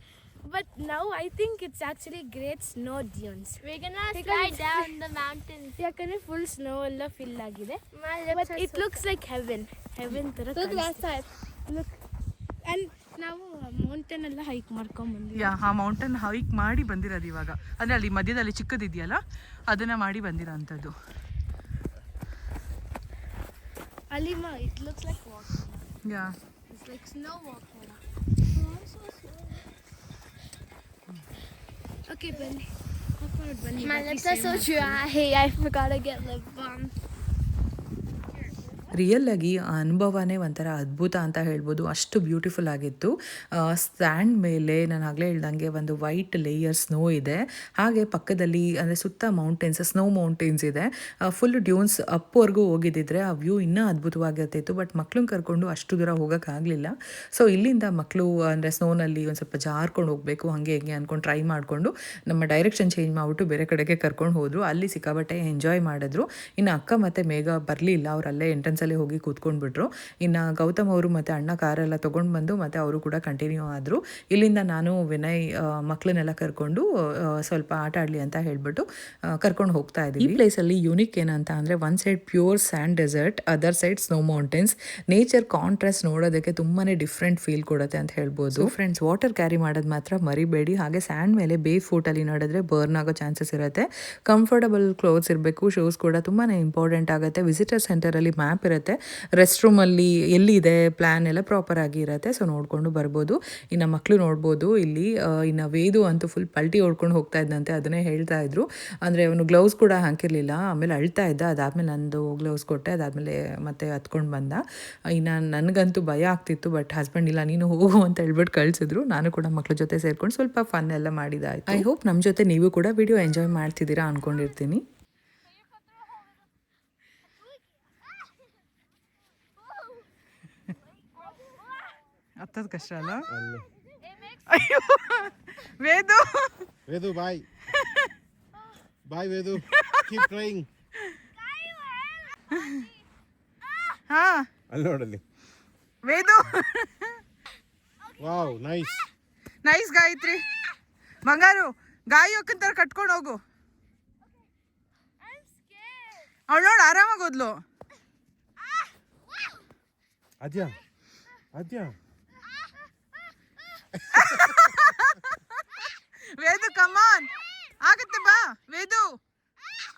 S2: but now I think it's actually great snow dunes. We're gonna slide down the mountains. ಯಾಕಂದ್ರೆ ಫುಲ್ ಸ್ನೋ ಎಲ್ಲ ಫಿಲ್ ಆಗಿದೆ, but it looks like heaven ತರ ಕಾಣಿಸುತ್ತೆ. Look, and ನಾವು ಮೌಂಟೇನ್ ಎಲ್ಲ ಹೈಕ್ ಮಾಡ್ಕೊಂಡ್ ಬಂದಿದ್ದೀವಿ.
S3: ಆ ಮೌಂಟೇನ್ ಹೈಕ್ ಮಾಡಿ ಬಂದಿರೋದು ಇವಾಗ. ಅಂದರೆ ಅಲ್ಲಿ ಮಧ್ಯದಲ್ಲಿ ಚಿಕ್ಕದಿದೆಯಲ್ಲ ಅದನ್ನು ಮಾಡಿ ಬಂದಿರೋಂಥದ್ದು.
S2: ಅಲ್ಲಿ it looks like water.
S3: Yeah,
S2: It's like snow water. Okay, ಬನ್ನಿ. My lips are so dry. I forgot to get lip balm.
S1: ರಿಯಲ್ಲಾಗಿ ಆ ಅನುಭವನೇ ಒಂಥರ ಅದ್ಭುತ ಅಂತ ಹೇಳ್ಬೋದು. ಅಷ್ಟು ಬ್ಯೂಟಿಫುಲ್ ಆಗಿತ್ತು. ಸ್ಟ್ಯಾಂಡ್ ಮೇಲೆ ನಾನು ಆಗಲೇ ಹೇಳ್ದಂಗೆ ಒಂದು ವೈಟ್ ಲೇಯರ್ ಸ್ನೋ ಇದೆ. ಹಾಗೆ ಪಕ್ಕದಲ್ಲಿ ಅಂದರೆ ಸುತ್ತ ಮೌಂಟೇನ್ಸ್, ಸ್ನೋ ಮೌಂಟೇನ್ಸ್ ಇದೆ. ಫುಲ್ ಡ್ಯೂನ್ಸ್ ಅಪ್ವರೆಗೂ ಹೋಗಿದ್ದಿದ್ರೆ ಆ ವ್ಯೂ ಇನ್ನೂ ಅದ್ಭುತವಾಗಿರ್ತಿತ್ತು. ಬಟ್ ಮಕ್ಳನ್ನ ಕರ್ಕೊಂಡು ಅಷ್ಟು ದೂರ ಹೋಗೋಕ್ಕಾಗಲಿಲ್ಲ. ಸೊ ಇಲ್ಲಿಂದ ಮಕ್ಕಳು ಅಂದರೆ ಸ್ನೋನಲ್ಲಿ ಒಂದು ಸ್ವಲ್ಪ ಜಾರ್ಕೊಂಡು ಹೋಗಬೇಕು ಹಾಗೆ ಹೇಗೆ ಅಂದ್ಕೊಂಡು ಟ್ರೈ ಮಾಡಿಕೊಂಡು ನಮ್ಮ ಡೈರೆಕ್ಷನ್ ಚೇಂಜ್ ಮಾಡಿಬಿಟ್ಟು ಬೇರೆ ಕಡೆಗೆ ಕರ್ಕೊಂಡು ಹೋದರು. ಅಲ್ಲಿ ಸಿಕ್ಕಾಬಟ್ಟೆ ಎಂಜಾಯ್ ಮಾಡಿದ್ರು. ಇನ್ನು ಅಕ್ಕ ಮತ್ತು ಮೇಘ ಬರಲಿಲ್ಲ, ಅವರಲ್ಲೇ ಎಂಟ್ರೆನ್ಸಲ್ಲಿ ಹೋಗಿ ಕೂತ್ಕೊಂಡ್ಬಿಟ್ರು. ಇನ್ನು ಗೌತಮ್ ಅವರು ಮತ್ತು ಅಣ್ಣ ಕಾರೆಲ್ಲ ತೊಗೊಂಡು ಬಂದು ಮತ್ತು ಅವರು ಕೂಡ ಕಂಟಿನ್ಯೂ ಆದರು. ಇಲ್ಲಿಂದ ನಾನು ವಿನಯ್ ಮಕ್ಕಳನ್ನೆಲ್ಲ ಕರ್ಕೊಂಡು ಸ್ವಲ್ಪ ಆಟ ಆಡಲಿ ಅಂತ ಹೇಳ್ಬಿಟ್ಟು ಕರ್ಕೊಂಡು ಹೋಗ್ತಾ ಇದ್ದೀವಿ. ಈ ಪ್ಲೇಸಲ್ಲಿ ಯೂನಿಕ್ ಏನಂತ ಅಂದರೆ one side pure sand desert, other side snow mountains. Nature contrast ನೋಡೋದಕ್ಕೆ ತುಂಬಾ ಡಿಫ್ರೆಂಟ್ ಫೀಲ್ ಕೊಡುತ್ತೆ ಅಂತ ಹೇಳ್ಬೋದು. ಫ್ರೆಂಡ್ಸ್, ವಾಟರ್ ಕ್ಯಾರಿ ಮಾಡೋದು ಮಾತ್ರ ಮರಿಬೇಡಿ. ಹಾಗೆ ಸ್ಯಾಂಡ್ ಮೇಲೆ ಬೇರ್ ಫೂಟಲ್ಲಿ ನಡೆದ್ರೆ ಬರ್ನ್ ಆಗೋ ಚಾನ್ಸಸ್ ಇರುತ್ತೆ. ಕಂಫರ್ಟಬಲ್ ಕ್ಲೋತ್ಸ್ ಇರಬೇಕು, ಶೂಸ್ ಕೂಡ ತುಂಬಾ ಇಂಪಾರ್ಟೆಂಟ್ ಆಗುತ್ತೆ. ವಿಸಿಟರ್ ಸೆಂಟರಲ್ಲಿ ಮ್ಯಾಪ್ ಇರುತ್ತೆ, ರೆಸ್ಟ್ ರೂಮಲ್ಲಿ ಎಲ್ಲಿದೆ ಪ್ಲ್ಯಾನ್ ಎಲ್ಲ ಪ್ರಾಪರ್ ಆಗಿ ಇರುತ್ತೆ. ಸೊ ನೋಡಿಕೊಂಡು ಬರ್ಬೋದು. ಇನ್ನು ಮಕ್ಕಳು ನೋಡ್ಬೋದು ಇಲ್ಲಿ. ಇನ್ನು ವೇದು ಅಂತೂ ಫುಲ್ ಪಲ್ಟಿ ಹೊಡ್ಕೊಂಡು ಹೋಗ್ತಾ ಇದ್ದಂತೆ, ಅದನ್ನೇ ಹೇಳ್ತಾ ಇದ್ರು. ಅಂದರೆ ಅವನು ಗ್ಲೌಸ್ ಕೂಡ ಹಾಕಿರಲಿಲ್ಲ, ಆಮೇಲೆ ಅಳ್ತಾ ಇದ್ದ. ಅದಾದಮೇಲೆ ನಂದು ಗ್ಲೌಸ್ ಕೊಟ್ಟೆ, ಅದಾದಮೇಲೆ ಮತ್ತೆ ಹತ್ಕೊಂಡು ಬಂದ. ಇನ್ನು ನನಗಂತೂ ಭಯ ಆಗ್ತಿತ್ತು, ಬಟ್ ಹಸ್ಬೆಂಡ್ ಇಲ್ಲ ನೀನು ಹೋಗು ಅಂತ ಹೇಳ್ಬಿಟ್ಟು ಕಳಿಸಿದ್ರು. ನಾನು ಕೂಡ ಮಕ್ಕಳ ಜೊತೆ ಸೇರ್ಕೊಂಡು ಸ್ವಲ್ಪ ಫನ್ ಎಲ್ಲ ಮಾಡಿದಾಯ್ತು. ಐ ಹೋಪ್ ನಮ್ಮ ಜೊತೆ ನೀವು ಕೂಡ ವಿಡಿಯೋ ಎಂಜಾಯ್ ಮಾಡ್ತಿದ್ದೀರಾ ಅಂದ್ಕೊಂಡಿರ್ತೀನಿ.
S3: ಹತ್ತದ ಕಷ್ಟ ಅಲ್ಲ. ಅಯ್ಯೋ ವೇದು,
S4: Vedu, bye. Bye, Vedu. Keep trying.
S3: ಹಾ
S4: ಅಲ್ಲಿ ನೋಡಲ್ಲಿ.
S3: ವೇದು.
S4: Wow, nice.
S3: ನೈಸ್ ಗಾಯತ್ರಿ. ಬಂಗಾರು ಗಾಯಿ ಹೋಗ್ಕಂತಾರೆ ಕಟ್ಕೊಂಡು ಹೋಗು. ಅವಳು ನೋಡಿ ಆರಾಮಾಗಿ ಹೋದ್ಲು.
S4: Adya. Adya.
S3: ವೇದು ಕಮಾನ್, ಆಗುತ್ತೆ ಬಾ ವೇದು,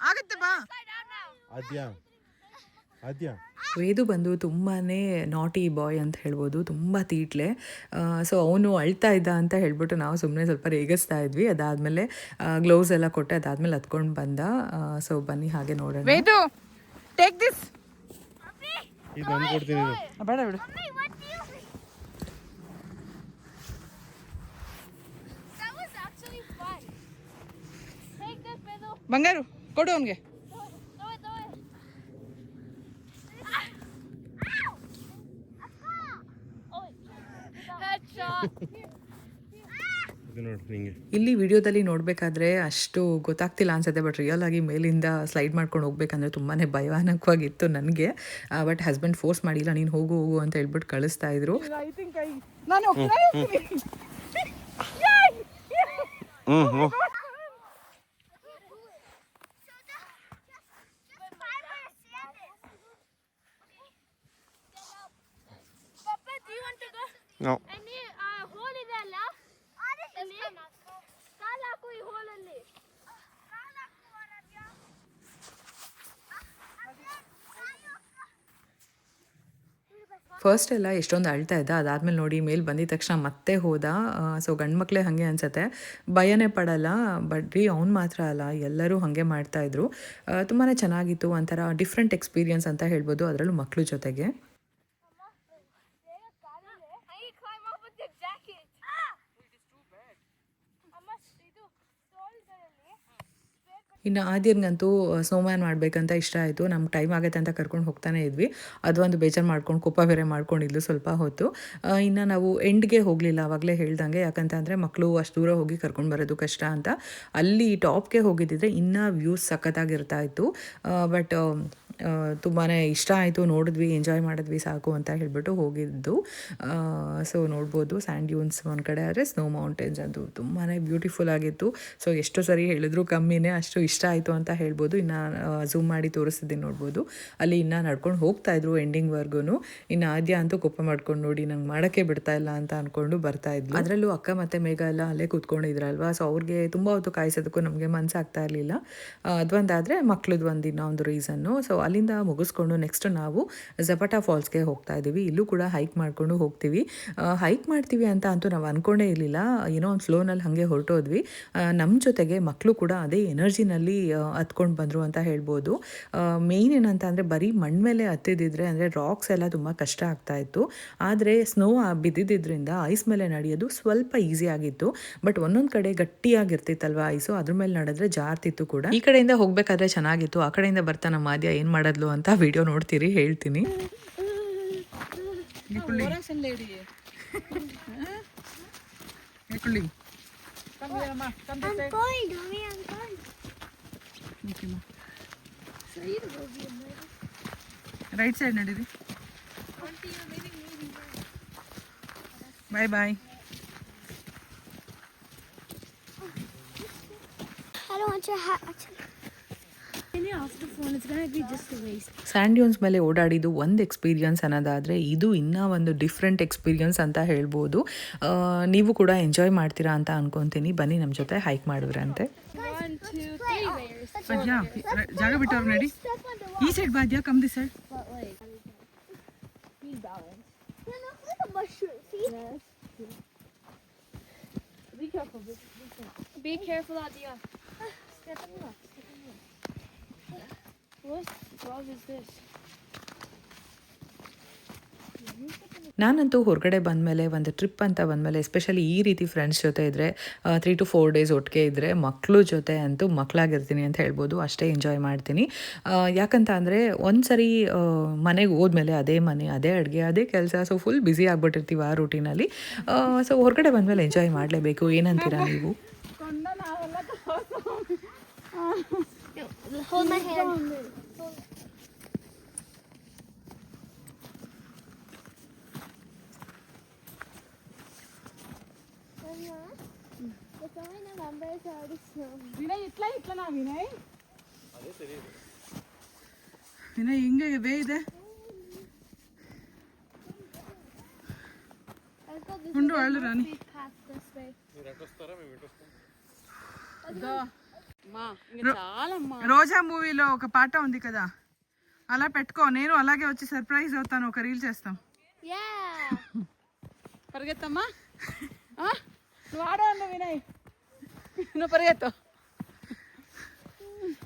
S3: ಆಗುತ್ತೆ ಬಾ.
S4: Adya.
S1: ವೇದು ಬಂದು ತುಂಬಾ ನಾಟಿ ಬಾಯ್ ಅಂತ ಹೇಳ್ಬೋದು, ತುಂಬ ತೀಟ್ಲೆ. ಸೊ ಅವನು ಅಳ್ತಾ ಇದ್ದ ಅಂತ ಹೇಳ್ಬಿಟ್ಟು ನಾವು ಸುಮ್ಮನೆ ಸ್ವಲ್ಪ ರೇಗಿಸ್ತಾ ಇದ್ವಿ. ಅದಾದಮೇಲೆ ಗ್ಲೌಸ್ ಎಲ್ಲ ಕೊಟ್ಟೆ, ಅದಾದಮೇಲೆ ಹತ್ಕೊಂಡು ಬಂದ. ಸೊ ಬನ್ನಿ ಹಾಗೆ ನೋಡೋಣ.
S3: ವೇದು ಟೇಕ್ ದಿಸ್.
S4: ಇದು ನಾನು ಕೊಡ್ತೀನಿ.
S3: ಬೇಡ ಬಿಡು.
S2: That was actually fun. Take this, Pedro.
S3: ಬಂಗಾರು ಕೊಡು ಅವನಿಗೆ.
S2: Throw it, throw it. Oh, headshot.
S4: ಇದು ನೋಡಿ ನಿಂಗೆ.
S1: ಇಲ್ಲಿ ವಿಡಿಯೋದಲ್ಲಿ ನೋಡಬೇಕಾದ್ರೆ ಅಷ್ಟು ಗೊತ್ತಾಗ್ತಿಲ್ಲ ಅನ್ಸುತ್ತೆ, ಬಟ್ ರಿಯಲ್ ಆಗಿ ಮೇಲಿಂದ ಸ್ಲೈಡ್ ಮಾಡ್ಕೊಂಡು ಹೋಗ್ಬೇಕಂದ್ರೆ ತುಂಬಾ ಭಯಾನಕವಾಗಿತ್ತು ನನಗೆ. ಬಟ್ ಹಸ್ಬೆಂಡ್ ಫೋರ್ಸ್ ಮಾಡಿಲ್ಲ, ನೀನು ಹೋಗು ಹೋಗು ಅಂತ ಹೇಳ್ಬಿಟ್ಟು ಕಳಿಸ್ತಾ ಇದ್ರು.
S3: ನಾನು
S2: Papa, do you want to go?
S4: No.
S2: Any hole ಇದೆ ಅಲ್ಲ? ಅಲ್ಲಿ ಕಾಲು ಹಾಕು ಈ ಹೋಲಲ್ಲಿ.
S1: ಫಸ್ಟ್ ಎಲ್ಲ ಎಷ್ಟೊಂದು ಅಳ್ತಾ ಇದ್ದ, ಅದಾದಮೇಲೆ ನೋಡಿ ಮೇಲೆ ಬಂದಿದ ತಕ್ಷಣ ಮತ್ತೆ ಹೋದ. ಸೊ ಗಂಡು ಮಕ್ಕಳೇ ಹಾಗೆ ಅನಿಸುತ್ತೆ, ಭಯನೇ ಪಡಲ್ಲ. ಬಟ್ ಅವ್ನು ಮಾತ್ರ ಅಲ್ಲ, ಎಲ್ಲರೂ ಹಾಗೆ ಮಾಡ್ತಾಯಿದ್ರು. ತುಂಬಾ ಚೆನ್ನಾಗಿತ್ತು, ಒಂಥರ ಡಿಫ್ರೆಂಟ್ ಎಕ್ಸ್ಪೀರಿಯನ್ಸ್ ಅಂತ ಹೇಳ್ಬೋದು, ಅದರಲ್ಲೂ ಮಕ್ಕಳು ಜೊತೆಗೆ.
S2: I climb up with the jacket. ಅಮ್ಮ ಇದು ಸ್ಟೋಲ್ಗಳಲ್ಲಿ
S1: ಇನ್ನು ಆದ್ಯರ್ಗಂತೂ ಸ್ನೋಮ್ಯಾನ್ ಮಾಡಬೇಕಂತ ಇಷ್ಟ ಆಯಿತು. ನಮ್ಗೆ ಟೈಮ್ ಆಗುತ್ತೆ ಅಂತ ಕರ್ಕೊಂಡು ಹೋಗ್ತಾನೆ ಇದ್ವಿ. ಅದೊಂದು ಬೇಜಾರು ಮಾಡ್ಕೊಂಡು ಕೋಪ ಬೇರೆ ಮಾಡ್ಕೊಂಡಿದ್ಲು ಸ್ವಲ್ಪ ಹೊತ್ತು. ಇನ್ನು ನಾವು ಎಂಡ್ಗೆ ಹೋಗಲಿಲ್ಲ, ಆವಾಗಲೇ ಹೇಳ್ದಂಗೆ, ಯಾಕಂತಂದರೆ ಮಕ್ಕಳು ಅಷ್ಟು ದೂರ ಹೋಗಿ ಕರ್ಕೊಂಡು ಬರೋದು ಕಷ್ಟ ಅಂತ. ಅಲ್ಲಿ ಟಾಪ್ಗೆ ಹೋಗಿದ್ದಿದ್ರೆ ಇನ್ನೂ ವ್ಯೂಸ್ ಸಖತ್ತಾಗಿರ್ತಾ ಇತ್ತು. ಬಟ್ ತುಂಬಾ ಇಷ್ಟ ಆಯಿತು, ನೋಡಿದ್ವಿ, ಎಂಜಾಯ್ ಮಾಡಿದ್ವಿ ಸಾಕು ಅಂತ ಹೇಳಿಬಿಟ್ಟು ಹೋಗಿದ್ದು. ಸೊ ನೋಡ್ಬೋದು ಸ್ಯಾಂಡ್ ಡ್ಯೂನ್ಸ್ ಒಂದು ಕಡೆ, ಆದರೆ ಸ್ನೋ ಮೌಂಟೇನ್ಸ್ ಅದು ತುಂಬಾ ಬ್ಯೂಟಿಫುಲ್ ಆಗಿತ್ತು. ಸೊ ಎಷ್ಟು ಸರಿ ಹೇಳಿದ್ರು ಕಮ್ಮಿನೇ, ಅಷ್ಟು ಇಷ್ಟ ಆಯಿತು ಅಂತ ಹೇಳ್ಬೋದು. ಇನ್ನು ಝೂಮ್ ಮಾಡಿ ತೋರಿಸ್ತಿದ್ದೀನಿ, ನೋಡ್ಬೋದು ಅಲ್ಲಿ ಇನ್ನೂ ನಡ್ಕೊಂಡು ಹೋಗ್ತಾಯಿದ್ರು ಎಂಡಿಂಗ್ವರೆಗೂ. ಇನ್ನು ಆದ್ಯ ಅಂತೂ ಕೋಪ ಮಾಡ್ಕೊಂಡು ನೋಡಿ ನಂಗೆ ಮಾಡೋಕ್ಕೆ ಬಿಡ್ತಾ ಇಲ್ಲ ಅಂತ ಅಂದ್ಕೊಂಡು ಬರ್ತಾಯಿದ್ಲು. ಅದರಲ್ಲೂ ಅಕ್ಕ ಮತ್ತು ಮೇಘ ಎಲ್ಲ ಅಲ್ಲೇ ಕೂತ್ಕೊಂಡಿದ್ರಲ್ವ, ಸೊ ಅವ್ರಿಗೆ ತುಂಬ ಹೊತ್ತು ಕಾಯಿಸೋದಕ್ಕೂ ನಮಗೆ ಮನಸ್ಸಾಗ್ತಾ ಇರಲಿಲ್ಲ. ಅದೊಂದಾದರೆ ಮಕ್ಳದ್ದು ಒಂದು ಇನ್ನೊಂದು ರೀಸನ್ನು. ಸೊ ಅಲ್ಲಿಂದ ಮುಗಿಸ್ಕೊಂಡು ನೆಕ್ಸ್ಟ್ ನಾವು ಝಪಟಾ ಫಾಲ್ಸ್ಗೆ ಹೋಗ್ತಾ ಇದ್ದೀವಿ. ಇಲ್ಲೂ ಕೂಡ ಹೈಕ್ ಮಾಡಿಕೊಂಡು ಹೋಗ್ತೀವಿ. ಹೈಕ್ ಮಾಡ್ತೀವಿ ಅಂತ ಅಂತೂ ನಾವು ಅಂದ್ಕೊಂಡೇ ಇರಲಿಲ್ಲ, ಏನೋ ಒಂದು ಫ್ಲೋನಲ್ಲಿ ಹಾಗೆ ಹೊರಟೋದ್ವಿ. ನಮ್ಮ ಜೊತೆಗೆ ಮಕ್ಕಳು ಕೂಡ ಅದೇ ಎನರ್ಜಿನಲ್ಲಿ ಹತ್ಕೊಂಡು ಬಂದರು ಅಂತ ಹೇಳ್ಬೋದು. ಮೇಯ್ನ್ ಏನಂತ ಅಂದರೆ ಬರೀ ಮಣ್ಣು ಮೇಲೆ ಹತ್ತಿದ್ದಿದ್ರೆ, ಅಂದರೆ ರಾಕ್ಸ್ ಎಲ್ಲ ತುಂಬ ಕಷ್ಟ ಆಗ್ತಾಯಿತ್ತು. ಆದರೆ ಸ್ನೋ ಬಿದ್ದಿದ್ದರಿಂದ ಐಸ್ ಮೇಲೆ ನಡೆಯೋದು ಸ್ವಲ್ಪ ಈಸಿ ಆಗಿತ್ತು. ಬಟ್ ಒಂದೊಂದು ಕಡೆ ಗಟ್ಟಿಯಾಗಿರ್ತಿತ್ತಲ್ವ ಐಸು, ಅದ್ರ ಮೇಲೆ ನಡೆದ್ರೆ ಜಾರ್ತಿತ್ತು ಕೂಡ. ಈ ಕಡೆಯಿಂದ ಹೋಗ್ಬೇಕಾದ್ರೆ ಚೆನ್ನಾಗಿತ್ತು, ಆ ಕಡೆಯಿಂದ ಬರ್ತಾ ನಮ್ಮ ಆದ್ಯ ಏನು ಮಾಡೋದ್ಲು ಅಂತ ವಿಡಿಯೋ ನೋಡ್ತೀರಿ, ಹೇಳ್ತೀನಿ.
S3: ರೈಟ್ ಸೈಡ್ ನಡೀರಿ. ಬಾಯ್ ಬಾಯ್.
S2: I don't want your hat actually. Off the phone, it's gonna be just a waste.
S1: Sand dunes ಮೇಲೆ ಓಡಾಡಿದ್ದು ಒಂದು ಎಕ್ಸ್ಪೀರಿಯನ್ಸ್ ಅನ್ನೋದಾದರೆ, ಇದು ಇನ್ನೂ ಒಂದು ಡಿಫ್ರೆಂಟ್ ಎಕ್ಸ್ಪೀರಿಯನ್ಸ್ ಅಂತ ಹೇಳ್ಬೋದು. ನೀವು ಕೂಡ ಎಂಜಾಯ್ ಮಾಡ್ತೀರಾ ಅಂತ ಅನ್ಕೊತೀನಿ. ಬನ್ನಿ ನಮ್ಮ ಜೊತೆ ಹೈಕ್ ಮಾಡಿದ್ರಂತೆ.
S2: 1, 2, 3 layers.
S3: ಅಜ್ಜಾ ಜಾಗ ಬಿಟ್ಟವ್ರು ನಡಿ. ಈ ಸೈಡ್ ಬಾದ್ಯಾ, come this side.
S2: But wait. Be balanced. Yeah, no, it's like a mushroom. See? Yes. Be careful. Be careful, Adia. Step in the left. Step in the left. What dog is this?
S1: ನಾನಂತೂ ಹೊರಗಡೆ ಬಂದಮೇಲೆ, ಒಂದು trip ಅಂತ ಬಂದಮೇಲೆ, especially ಈ ರೀತಿ friends ಜೊತೆ ಇದ್ದರೆ 3 to 4 ಡೇಸ್ ಒಟ್ಟಿಗೆ ಇದ್ದರೆ, ಮಕ್ಕಳು ಜೊತೆ ಅಂತೂ ಮಕ್ಕಳಾಗಿರ್ತೀನಿ ಅಂತ ಹೇಳ್ಬೋದು. ಅಷ್ಟೇ ಎಂಜಾಯ್ ಮಾಡ್ತೀನಿ. ಯಾಕಂತ ಅಂದರೆ ಒಂದು ಸರಿ ಮನೆಗೆ ಹೋದ್ಮೇಲೆ ಅದೇ ಮನೆ, ಅದೇ ಅಡುಗೆ, ಅದೇ ಕೆಲಸ, ಸೊ ಫುಲ್ ಬ್ಯುಸಿ ಆಗಿಬಿಟ್ಟಿರ್ತೀವಿ ಆ ರೂಟೀನಲ್ಲಿ. ಸೊ ಹೊರಗಡೆ ಬಂದಮೇಲೆ ಎಂಜಾಯ್ ಮಾಡಲೇಬೇಕು. ಏನಂತೀರಾ ನೀವು?
S2: Hold my hand. It's only November, it's already snowing.
S3: Vinay ಇಟ್ಲಾ Vinay. Vinay ಹಿಂಗೆ ವೇ ಇದೆ. ಉಂಡು ಅಳ್ಳು ರಾಣಿ. రోజా మూవీలో ఒక పాట ఉంది కదా, అలా పెట్టుకో, నేను అలాగే వచ్చి సర్ప్రైజ్ అవుతాను, ఒక రీల్ చేస్తాం.
S2: Yeah.
S5: పరిగెత్తమ్మా. నువ్వు ఆడవాళ్ళు వినయ్, నువ్వు పరిగెత్తు.